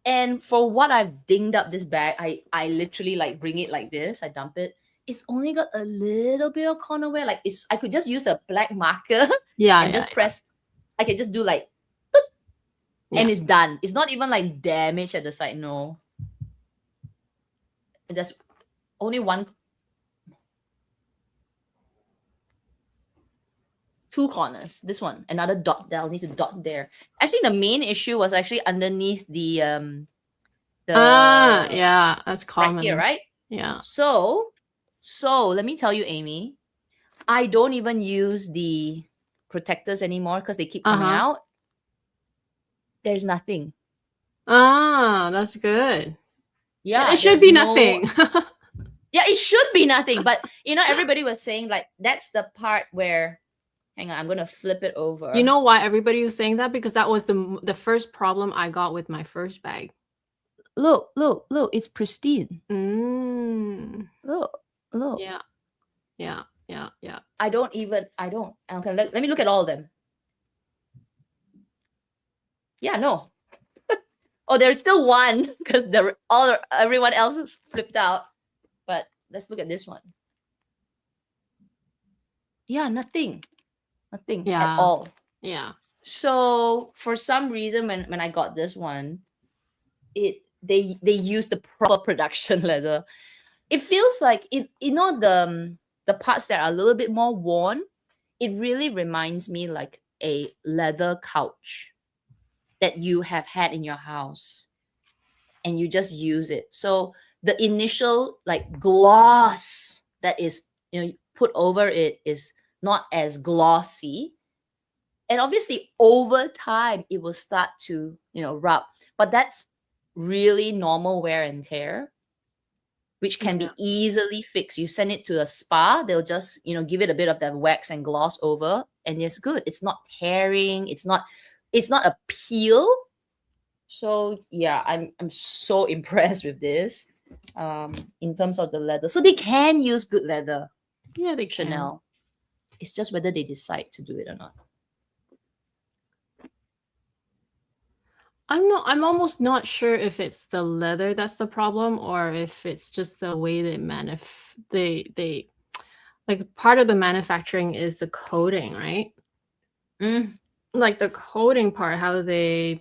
And for what I've dinged up this bag, I literally like bring it like this. I dump it. It's only got a little bit of corner wear. Like I could just use a black marker and just press. I can just do like, and it's done. It's not even like damaged at the side. No. There's only one. two corners. This one, another dot that I'll need to dot there. Actually, the main issue was actually underneath the yeah, that's right here, common. right? Yeah. So let me tell you, Amy, I don't even use the protectors anymore because they keep coming out. There's nothing. That's good. Yeah, It should there's be no. nothing. Yeah, it should be nothing. But everybody was saying like that's the part where. Hang on, I'm gonna flip it over. You know why everybody was saying that? Because that was the first problem I got with my first bag. Look, it's pristine. Look. Yeah. I don't. Okay, let me look at all of them. Yeah, no. Oh, there's still one because everyone else is flipped out. But let's look at this one. Yeah, nothing at all. Yeah. So for some reason, when I got this one, they used the proper production leather. It feels like the parts that are a little bit more worn. It really reminds me like a leather couch that you have had in your house, and you just use it. So the initial like gloss that is put over it is not as glossy, and obviously over time it will start to rub, but that's really normal wear and tear, which can be easily fixed. You send it to a spa, they'll just give it a bit of that wax and gloss over, and it's good. It's not tearing, it's not a peel. So yeah, I'm so impressed with this in terms of the leather. So they can use good leather. Yeah, they Chanel. It's just whether they decide to do it or not. I'm almost not sure if it's the leather that's the problem or if it's just the way they like part of the manufacturing is the coating, right? Like the coating part, how they,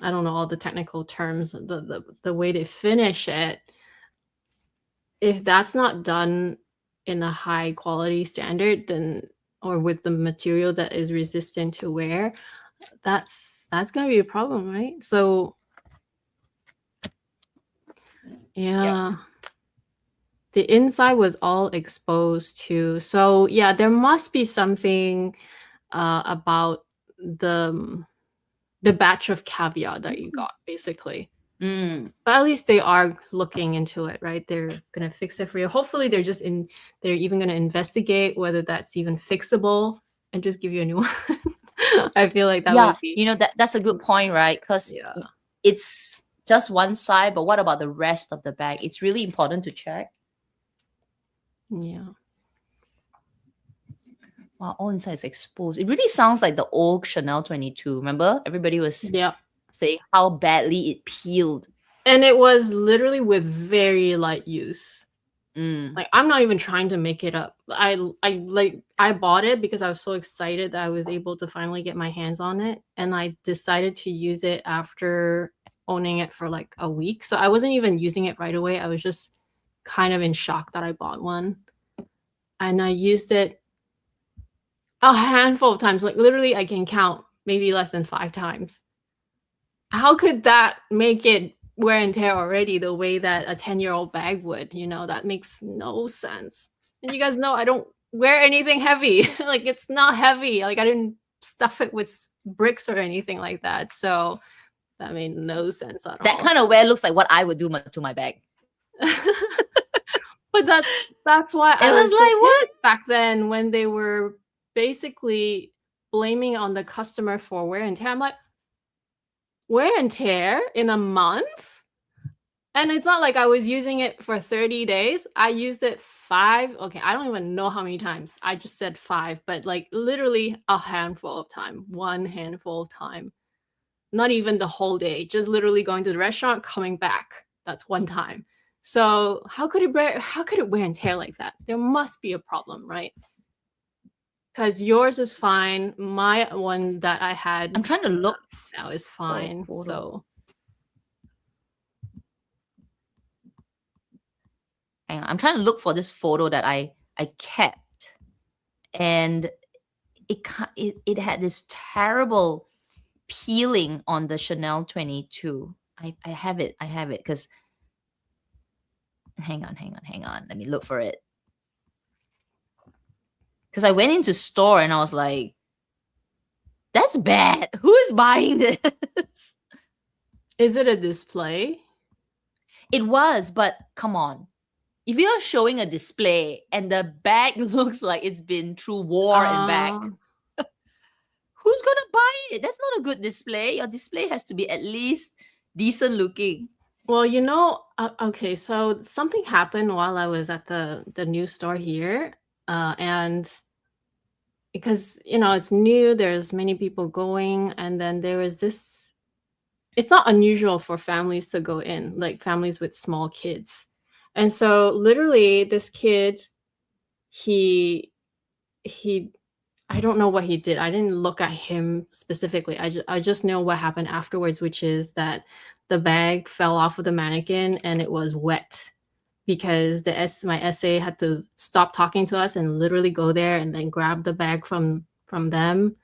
I don't know all the technical terms, the way they finish it. If that's not done in a high quality standard, then or with the material that is resistant to wear, that's going to be a problem, right? So yeah. Yep. The inside was all exposed too. So yeah, there must be something about the batch of caviar that you got, basically. But at least they are looking into it, right? They're gonna fix it for you. Hopefully they're even gonna investigate whether that's even fixable and just give you a new one. I feel like that would be that's a good point, right? Because it's just one side, but what about the rest of the bag? It's really important to check. Yeah. Wow, all inside is exposed. It really sounds like the old Chanel 22. Remember? Everybody was saying how badly it peeled. And it was literally with very light use. Like I'm not even trying to make it up. I bought it because I was so excited that I was able to finally get my hands on it, and I decided to use it after owning it for like a week. So I wasn't even using it right away. I was just kind of in shock that I bought one, and I used it a handful of times. Like literally I can count maybe less than 5 times. How could that make it wear and tear already the way that a 10-year-old bag would? That makes no sense. And you guys know I don't wear anything heavy. Like it's not heavy. Like I didn't stuff it with bricks or anything like that. So that made no sense at all. That kind of wear looks like what I would do to my bag. But that's why I was like, what back then when they were basically blaming on the customer for wear and tear. I'm like, wear and tear in a month? And it's not like I was using it for 30 days. I used it 5. Okay, I don't even know how many times. I just said 5, but like literally a handful of time. 1 handful of time. Not even the whole day. Just literally going to the restaurant, coming back. That's 1 time. So how could it wear and tear like that? There must be a problem, right? Because yours is fine. My one that I had, I'm trying to look now is fine. So hang on, I'm trying to look for this photo that I kept, and it had this terrible peeling on the Chanel 22. I have it. I have it because hang on. Let me look for it. Because I went into store and I was like, that's bad. Who is buying this? Is it a display? It was, but come on. If you're showing a display and the bag looks like it's been through war and back, who's gonna buy it? That's not a good display. Your display has to be at least decent looking. Well, okay, so something happened while I was at the new store here, and because it's new, there's many people going, and then there was this. It's not unusual for families to go in, like families with small kids, and so literally this kid, he I don't know what he did. I didn't look at him specifically. I just know what happened afterwards, which is that the bag fell off of the mannequin and it was wet because my SA had to stop talking to us and literally go there and then grab the bag from them.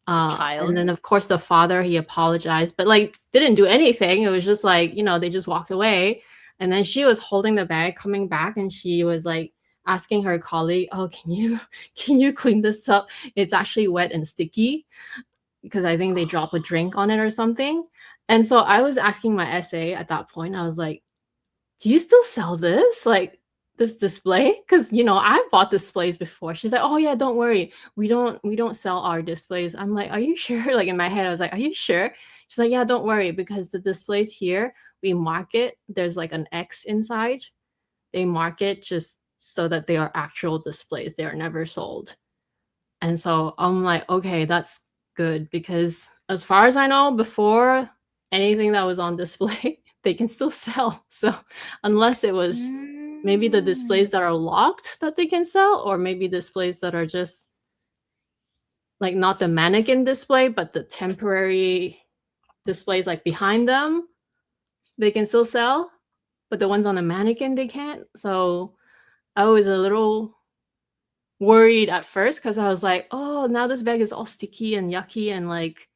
Child. And then of course the father, he apologized, but like didn't do anything. It was just like, they just walked away. And then she was holding the bag coming back and she was like asking her colleague, oh, can you clean this up? It's actually wet and sticky, because I think they drop a drink on it or something. And so I was asking my SA at that point, I was like, do you still sell this? Like this display? Because I've bought displays before. She's like, oh yeah, don't worry. We don't sell our displays. I'm like, are you sure? Like in my head, I was like, are you sure? She's like, yeah, don't worry, because the displays here, we mark it. There's like an X inside. They mark it just so that they are actual displays. They are never sold. And so I'm like, okay, that's good, because as far as I know, before anything that was on display, they can still sell. So unless it was maybe the displays that are locked that they can sell, or maybe displays that are just like not the mannequin display, but the temporary displays like behind them, they can still sell, but the ones on the mannequin, they can't. So I was a little worried at first because I was like, oh, now this bag is all sticky and yucky, and like,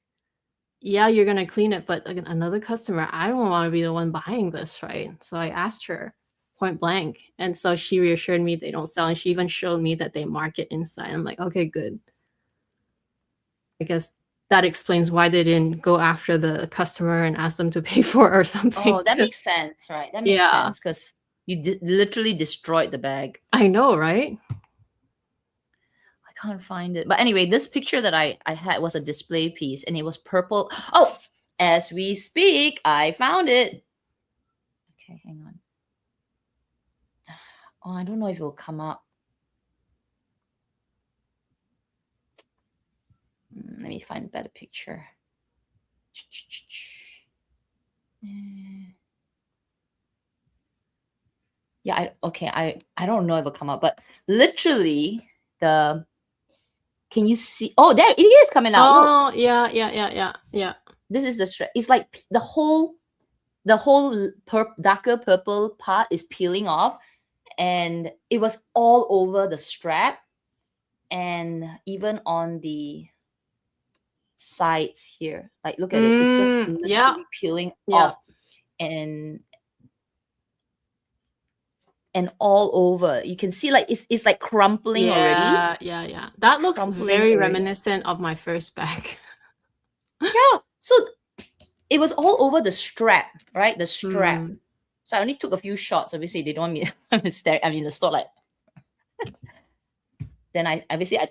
yeah, you're gonna clean it, but like another customer, I don't want to be the one buying this, right? So I asked her point blank, and so she reassured me they don't sell, and she even showed me that they mark it inside. I'm like, okay, good. I guess that explains why they didn't go after the customer and ask them to pay for it or something. Oh, that makes sense, right? That makes sense because you literally destroyed the bag. I know, right? I can't find it. But anyway, this picture that I had was a display piece and it was purple. Oh, as we speak, I found it. Okay, hang on. Oh, I don't know if it will come up. Let me find a better picture. Yeah, I don't know if it'll come up, but literally can you see? Oh, there it is coming out. Oh, look. yeah. This is the strap. It's like the whole darker purple part is peeling off, and it was all over the strap and even on the sides here. Like, look at it. It's just literally peeling off and all over. You can see like it's like crumpling already. Yeah. That looks very reminiscent of my first bag. Yeah. So it was all over the strap, right? The strap. So I only took a few shots. Obviously, they don't want me to stare. I mean, the store like. Then I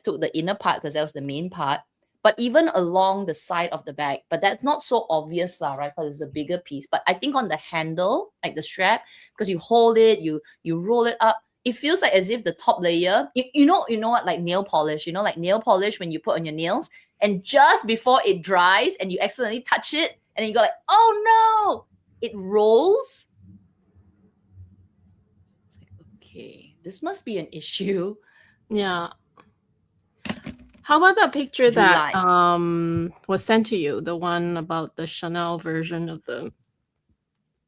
took the inner part because that was the main part. But even along the side of the bag, but that's not so obvious, lah, right? Because it's a bigger piece. But I think on the handle, like the strap, because you hold it, you roll it up, it feels like as if the top layer, you know what, like nail polish, like nail polish when you put on your nails, and just before it dries and you accidentally touch it, and then you go like, oh no, it rolls. It's like, okay, this must be an issue. Yeah. How about that picture that was sent to you, the one about the Chanel version of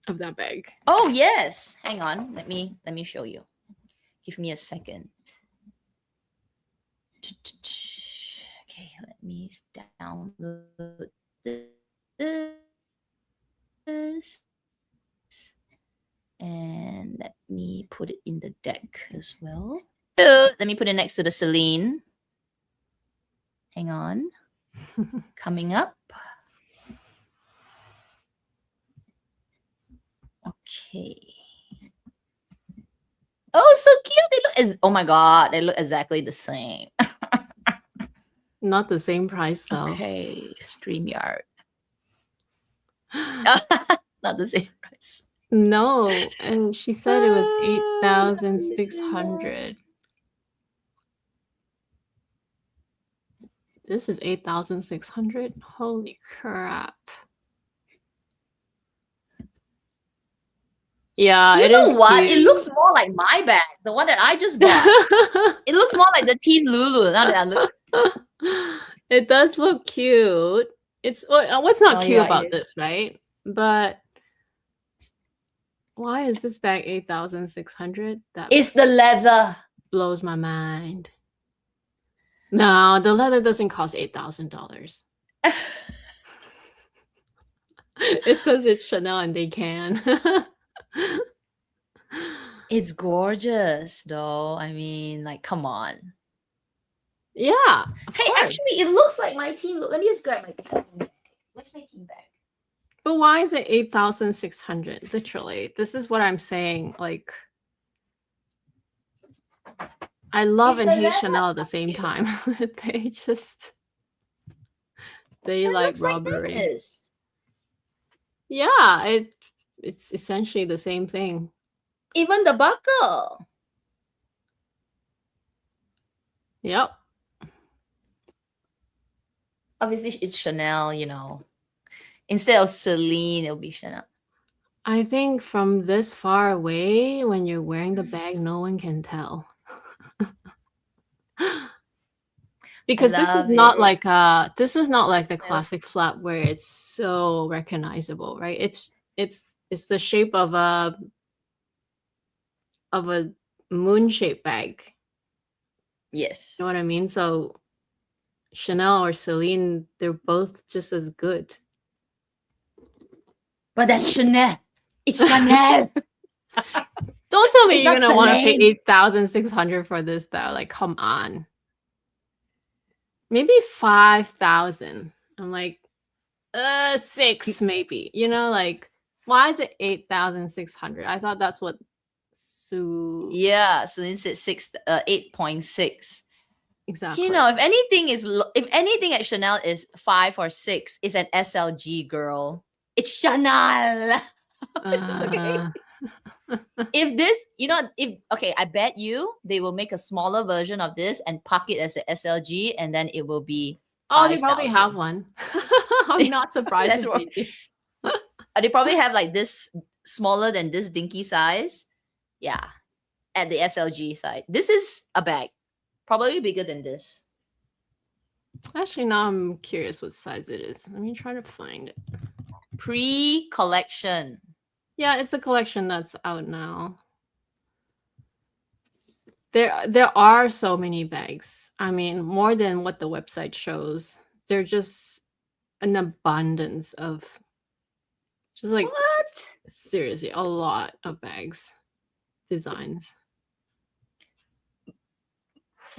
that bag? Oh yes, hang on, let me show you. Give me a second. Okay, let me download this. And let me put it in the deck as well. So let me put it next to the Celine. Hang on. Coming up. Okay. Oh, so cute. They look oh my god, they look exactly the same. Not the same price though. Okay, StreamYard. Not the same price. No, and she said it was 8,600. This is 8,600. Holy crap. Yeah, You it know is what? cute. It looks more like my bag, the one that I just bought. It looks more like the Teen Lulu. Now that I look, it does look cute. It's what's not Oh, cute yeah, it about is. this, right? But why is this bag 8,600? That It's the leather. blows my mind. No, the leather doesn't cost $8,000. It's because it's Chanel and they can. It's gorgeous, though. I mean, like, come on. Yeah. Hey, actually, it looks like my team. Let me just grab my team bag. Where's my team bag? But why is it 8,600? Literally, this is what I'm saying. Like, I love and hate Chanel at the same time. They It like looks like robbery. this. Yeah, it's essentially the same thing. Even the buckle. Yep. Obviously, it's Chanel, you know. Instead of Celine, it'll be Chanel. I think from this far away, when you're wearing the bag, no one can tell. Because this is not like the classic flap where it's so recognizable, right? It's the shape of a moon-shaped bag. Yes. You know what I mean? So Chanel or Celine, they're both just as good. But that's Chanel. It's Chanel. Don't tell me It's you're not gonna want to pay Celine. 8,600 for this though. Like, come on. Maybe 5,000. I'm like, 6 maybe. You know, like, why is it 8,600? I thought that's what Yeah, Celine said 8.6. Exactly. You know, if anything at Chanel is 5 or 6, it's an SLG, girl. It's Chanel. It's okay. If this, I bet you they will make a smaller version of this and pack it as an SLG, and then it will be. They probably have one. I'm not surprised if they do. They probably have like this smaller than this dinky size. Yeah, at the SLG side. This is a bag, probably bigger than this. Actually, now I'm curious what size it is. Let me try to find it. Pre-collection. Yeah, it's a collection that's out now. There are so many bags. I mean, more than what the website shows. They're just an abundance of just like what? Seriously, a lot of bags designs.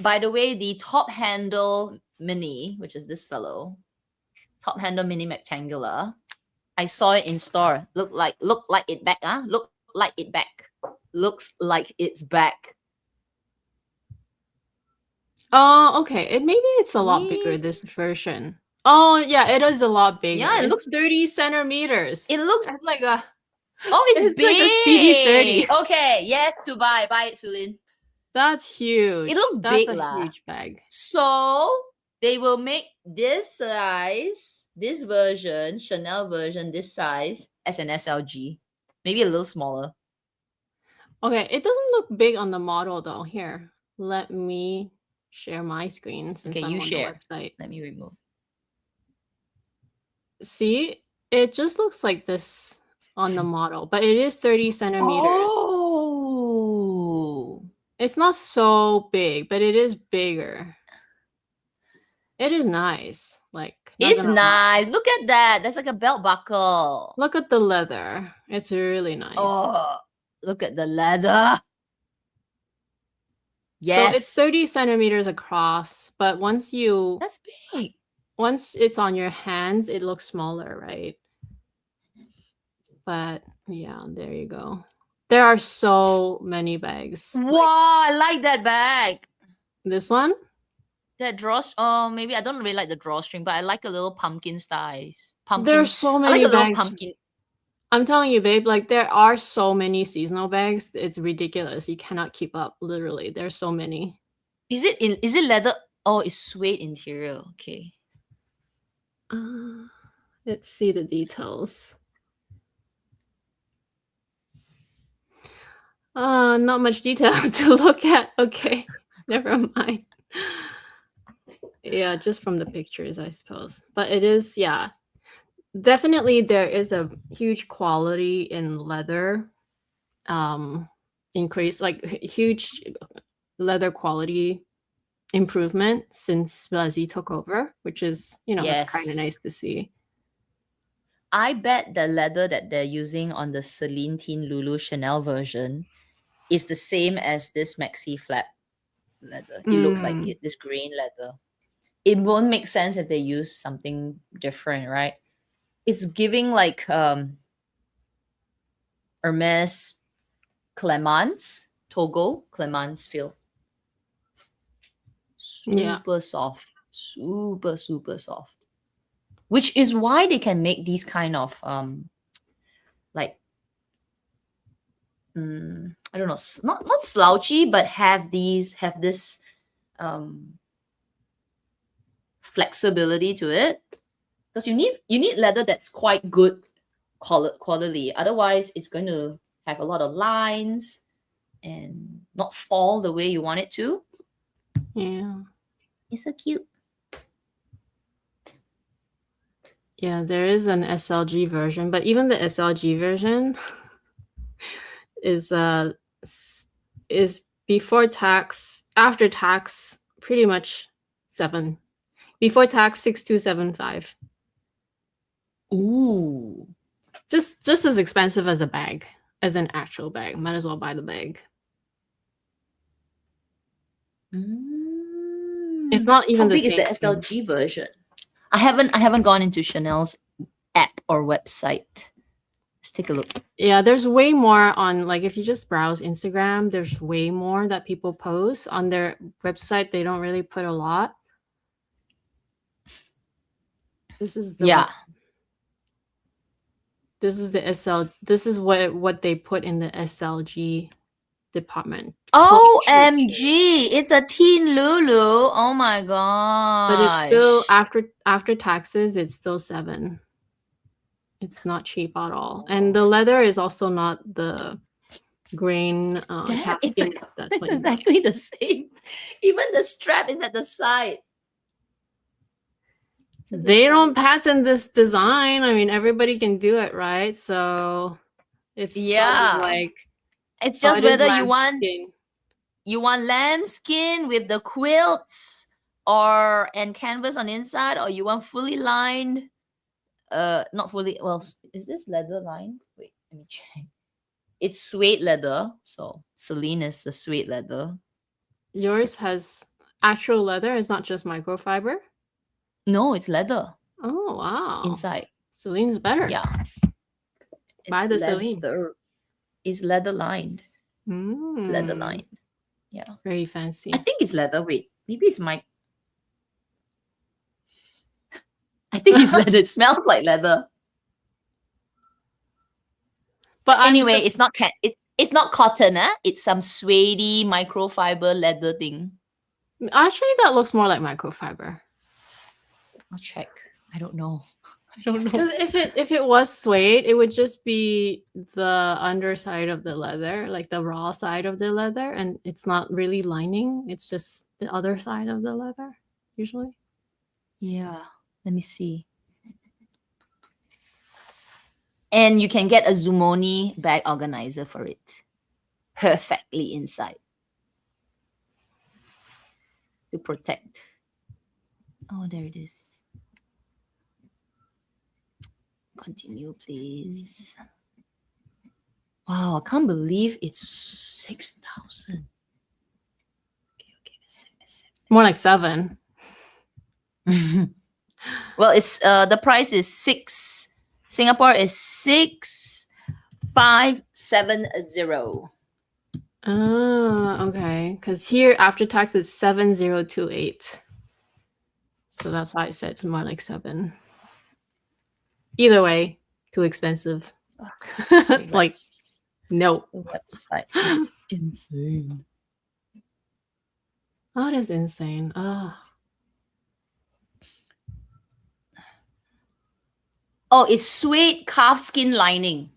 By the way, the top handle mini, which is this fellow, top handle mini rectangular, I saw it in store. Look like it back, Look like it back. Looks like it's back. Oh, okay. Maybe it's a lot bigger, this version. Oh, yeah, it is a lot bigger. Yeah, it looks 30 centimeters. It looks like a. it's big. Like a speedy 30. Okay, yes, to buy it, Sulin. That's huge. It looks That's big, a huge bag. So they will make this size, this version, Chanel version, this size as an SLG, maybe a little smaller. Okay, it doesn't look big on the model though. Here, let me share my screen since I'm on the website. Let me remove. See, it just looks like this on the model, but it is 30 centimeters. Oh, it's not so big, but it is bigger. It is nice. Like, not It's gonna lie. nice. Look at that. That's like a belt buckle. Look at the leather. It's really nice. Oh, look at the leather. So it's Yes. 30 centimeters across, but once big. Once it's on your hands, it looks smaller, right? But yeah, there you go. There are so many bags. Wow, I like that bag. This one? That drawstring. Oh, maybe I don't really like the drawstring, but I like a little pumpkin size. Pumpkin. There's so I like many a little bags. pumpkin. I'm telling you, babe, like there are so many seasonal bags. It's ridiculous. You cannot keep up, literally. There's so many. Is it leather? Oh, it's suede interior. Okay. Let's see the details. Not much detail to look at. Okay, never mind. Yeah, just from the pictures, I suppose. But it is, yeah. Definitely there is a huge quality in leather increase, like huge leather quality improvement since Blazy took over, which is, it's kind of nice to see. I bet the leather that they're using on the Celine Teen Lulu Chanel version is the same as this maxi flap leather. It looks like it, this green leather. It won't make sense if they use something different, right? It's giving like Hermes Clemence, Togo Clemence feel. Super soft. Super, super soft. Which is why they can make these kind of like I don't know, not slouchy, but have this flexibility to it. Because you need leather that's quite good quality. Otherwise, it's going to have a lot of lines and not fall the way you want it to. Yeah. It's so cute. Yeah, there is an SLG version, but even the SLG version is before tax, after tax, pretty much 7. Before tax, 6275. Ooh. Just as expensive as a bag, as an actual bag. Might as well buy the bag. It's not even How big the is the SLG version? I haven't gone into Chanel's app or website. Let's take a look. Yeah, there's way more on, like, if you just browse Instagram, there's way more that people post. On their website, they don't really put a lot. This is the This is the this is what they put in the SLG department. OMG, it's a Teen Lulu. Oh my gosh. But it's still, after taxes, it's still 7. It's not cheap at all. And the leather is also not the grain calfskin. That's what exactly the same. Even the strap is at the side. They don't patent this design. I mean, everybody can do it, right? So it's sort of like, it's just whether you want lambskin with the quilts and canvas on the inside, or you want fully lined. Not fully. Well, is this leather lined? Wait, let me check. It's suede leather. So Celine is the suede leather. Yours has actual leather. It's not just microfiber. No, it's leather. Oh wow! Inside. Celine's better. Yeah. Buy the Celine. It's leather lined. Leather lined. Yeah. Very fancy. I think it's leather. Wait, maybe it's I think it's leather. It smells like leather. But anyway, it's not it's not cotton, It's some suede microfiber leather thing. Actually, that looks more like microfiber. I'll check. I don't know. Because if it was suede, it would just be the underside of the leather, like the raw side of the leather, and it's not really lining. It's just the other side of the leather, usually. Yeah. Let me see. And you can get a Zumoni bag organizer for it. Perfectly inside. To protect. Oh, there it is. Continue, please. Wow, I can't believe it's 6,000. Okay. More like 7. Well, it's the price is 6. Singapore is 6,570. Okay. Because here after tax is 7,028. So that's why I said it's more like 7. Either way, too expensive. Like, no. The website is insane. Oh, that's insane. Oh, it's suede calf skin lining.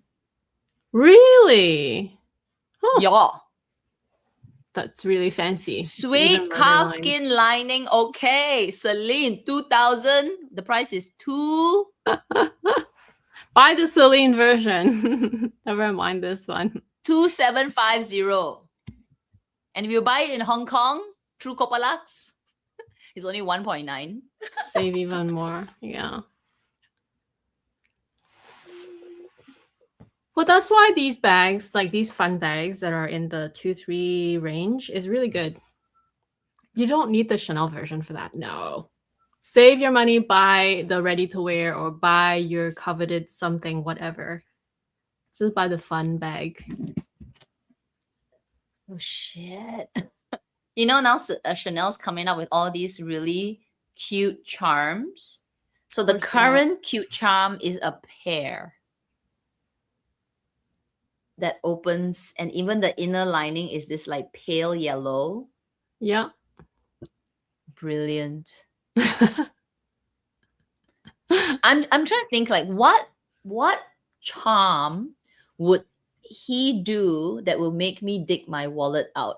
Really? Oh, Yeah. that's really fancy. It's Suede even calf underlined. skin lining. Okay, Celine, 2,000. The price is 2. Buy the Celine version. Never mind this one. 2,750. And if you buy it in Hong Kong through Copalux, it's only 1.9. Save even more. Yeah. Well, that's why these bags, like these fun bags that are in the 2-3 range, is really good. You don't need the Chanel version for that. No. Save your money, buy the ready to wear or buy your coveted something, whatever. Just buy the fun bag. Oh, shit. You know, now Chanel's coming up with all these really cute charms. So the course they are. current cute charm is a pear that opens, and even the inner lining is this like pale yellow. Yeah. Brilliant. I'm trying to think like what charm would he do that will make me dig my wallet out?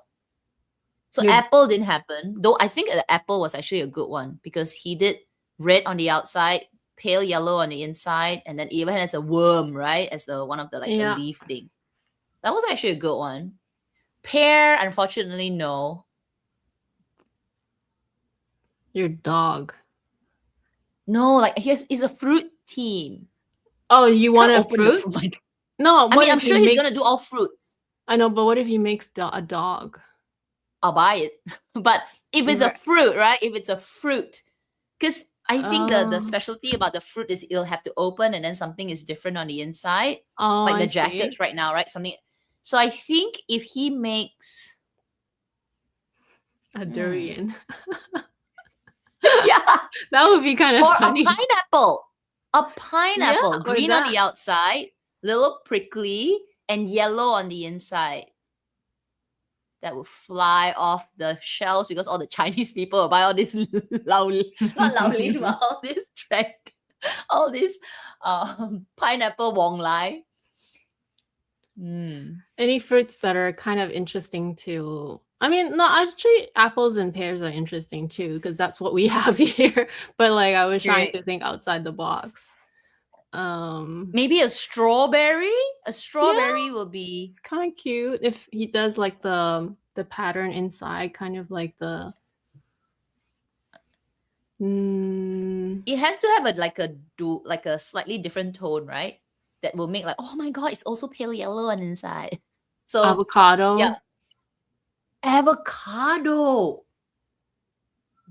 So Your- apple didn't happen, though I think the apple was actually a good one because he did red on the outside, pale yellow on the inside, and then even has a worm, right? As the one of the like Yeah. the leaf thing. That was actually a good one. Pear, unfortunately, no. Your dog. No, like he's a fruit team. Oh, you want a Open the fruit? No, I what mean, I'm if he sure he's makes- gonna do all fruits. I know, but what if he makes a dog? I'll buy it. But if it's a Right. fruit, right? If it's a fruit, because I think the Oh. specialty about the fruit is it'll have to open and then something is different on the inside, Oh, like the I see. jackets right now, right? Something. So I think if he makes A durian. yeah, That would be kind of or funny. a pineapple, or green on the that. outside, little prickly, and yellow on the inside. That will fly off the shelves because all the Chinese people will buy all this lao lin, but all this all this pineapple wong lai. Any fruits that are kind of interesting to I mean, no, actually apples and pears are interesting too, because that's what we have here. But like I was trying to think outside the box. Maybe a strawberry. A strawberry will be kind of cute if he does like the pattern inside, kind of like the it has to have like a slightly different tone, right? That will make like, oh my god, it's also pale yellow on the inside. So avocado. Yeah. Avocado.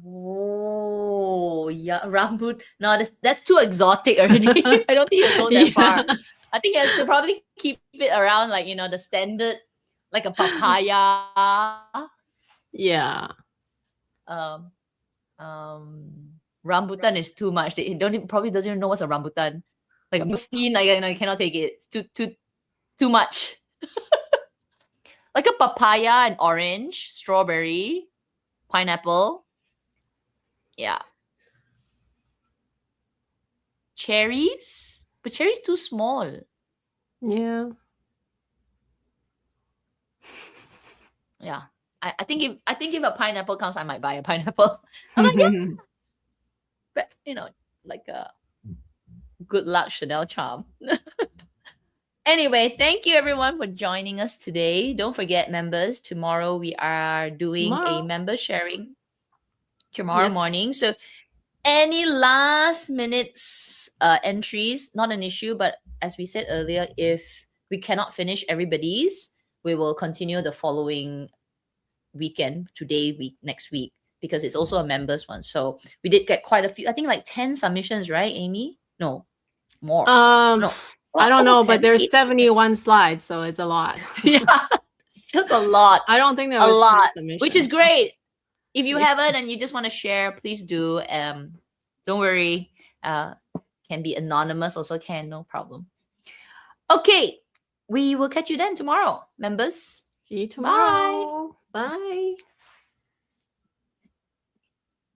Oh yeah, rambut. No, that's too exotic already. I don't think he'll go that far. I think he has to probably keep it around like the standard, like a papaya. Yeah. Rambutan is too much. They probably doesn't even know what's a rambutan. Like a mustin, like you cannot take it. It's too much. Like a papaya and orange, strawberry, pineapple. Yeah. Cherries? But cherries too small. Yeah. Yeah. I think if a pineapple comes, I might buy a pineapple. I'm like, yeah. But like a good luck Chanel charm. Anyway, thank you everyone for joining us today. Don't forget, members, tomorrow we are doing a member sharing tomorrow morning. So Any last minute entries, not an issue, but as we said earlier, if we cannot finish everybody's, we will continue the following weekend, next week, because it's also a members one. So we did get quite a few, I think like 10 submissions, right, Amy? No, more. No, I don't know, almost but 10, there's 8. 71 slides, so it's a lot. Yeah, it's just a lot. I don't think there A was 10 lot, submissions. which is great. If you Yeah. haven't and you just want to share, please do. Don't worry. Can be anonymous, also can, no problem. Okay, we will catch you then tomorrow, members. See you tomorrow. Bye.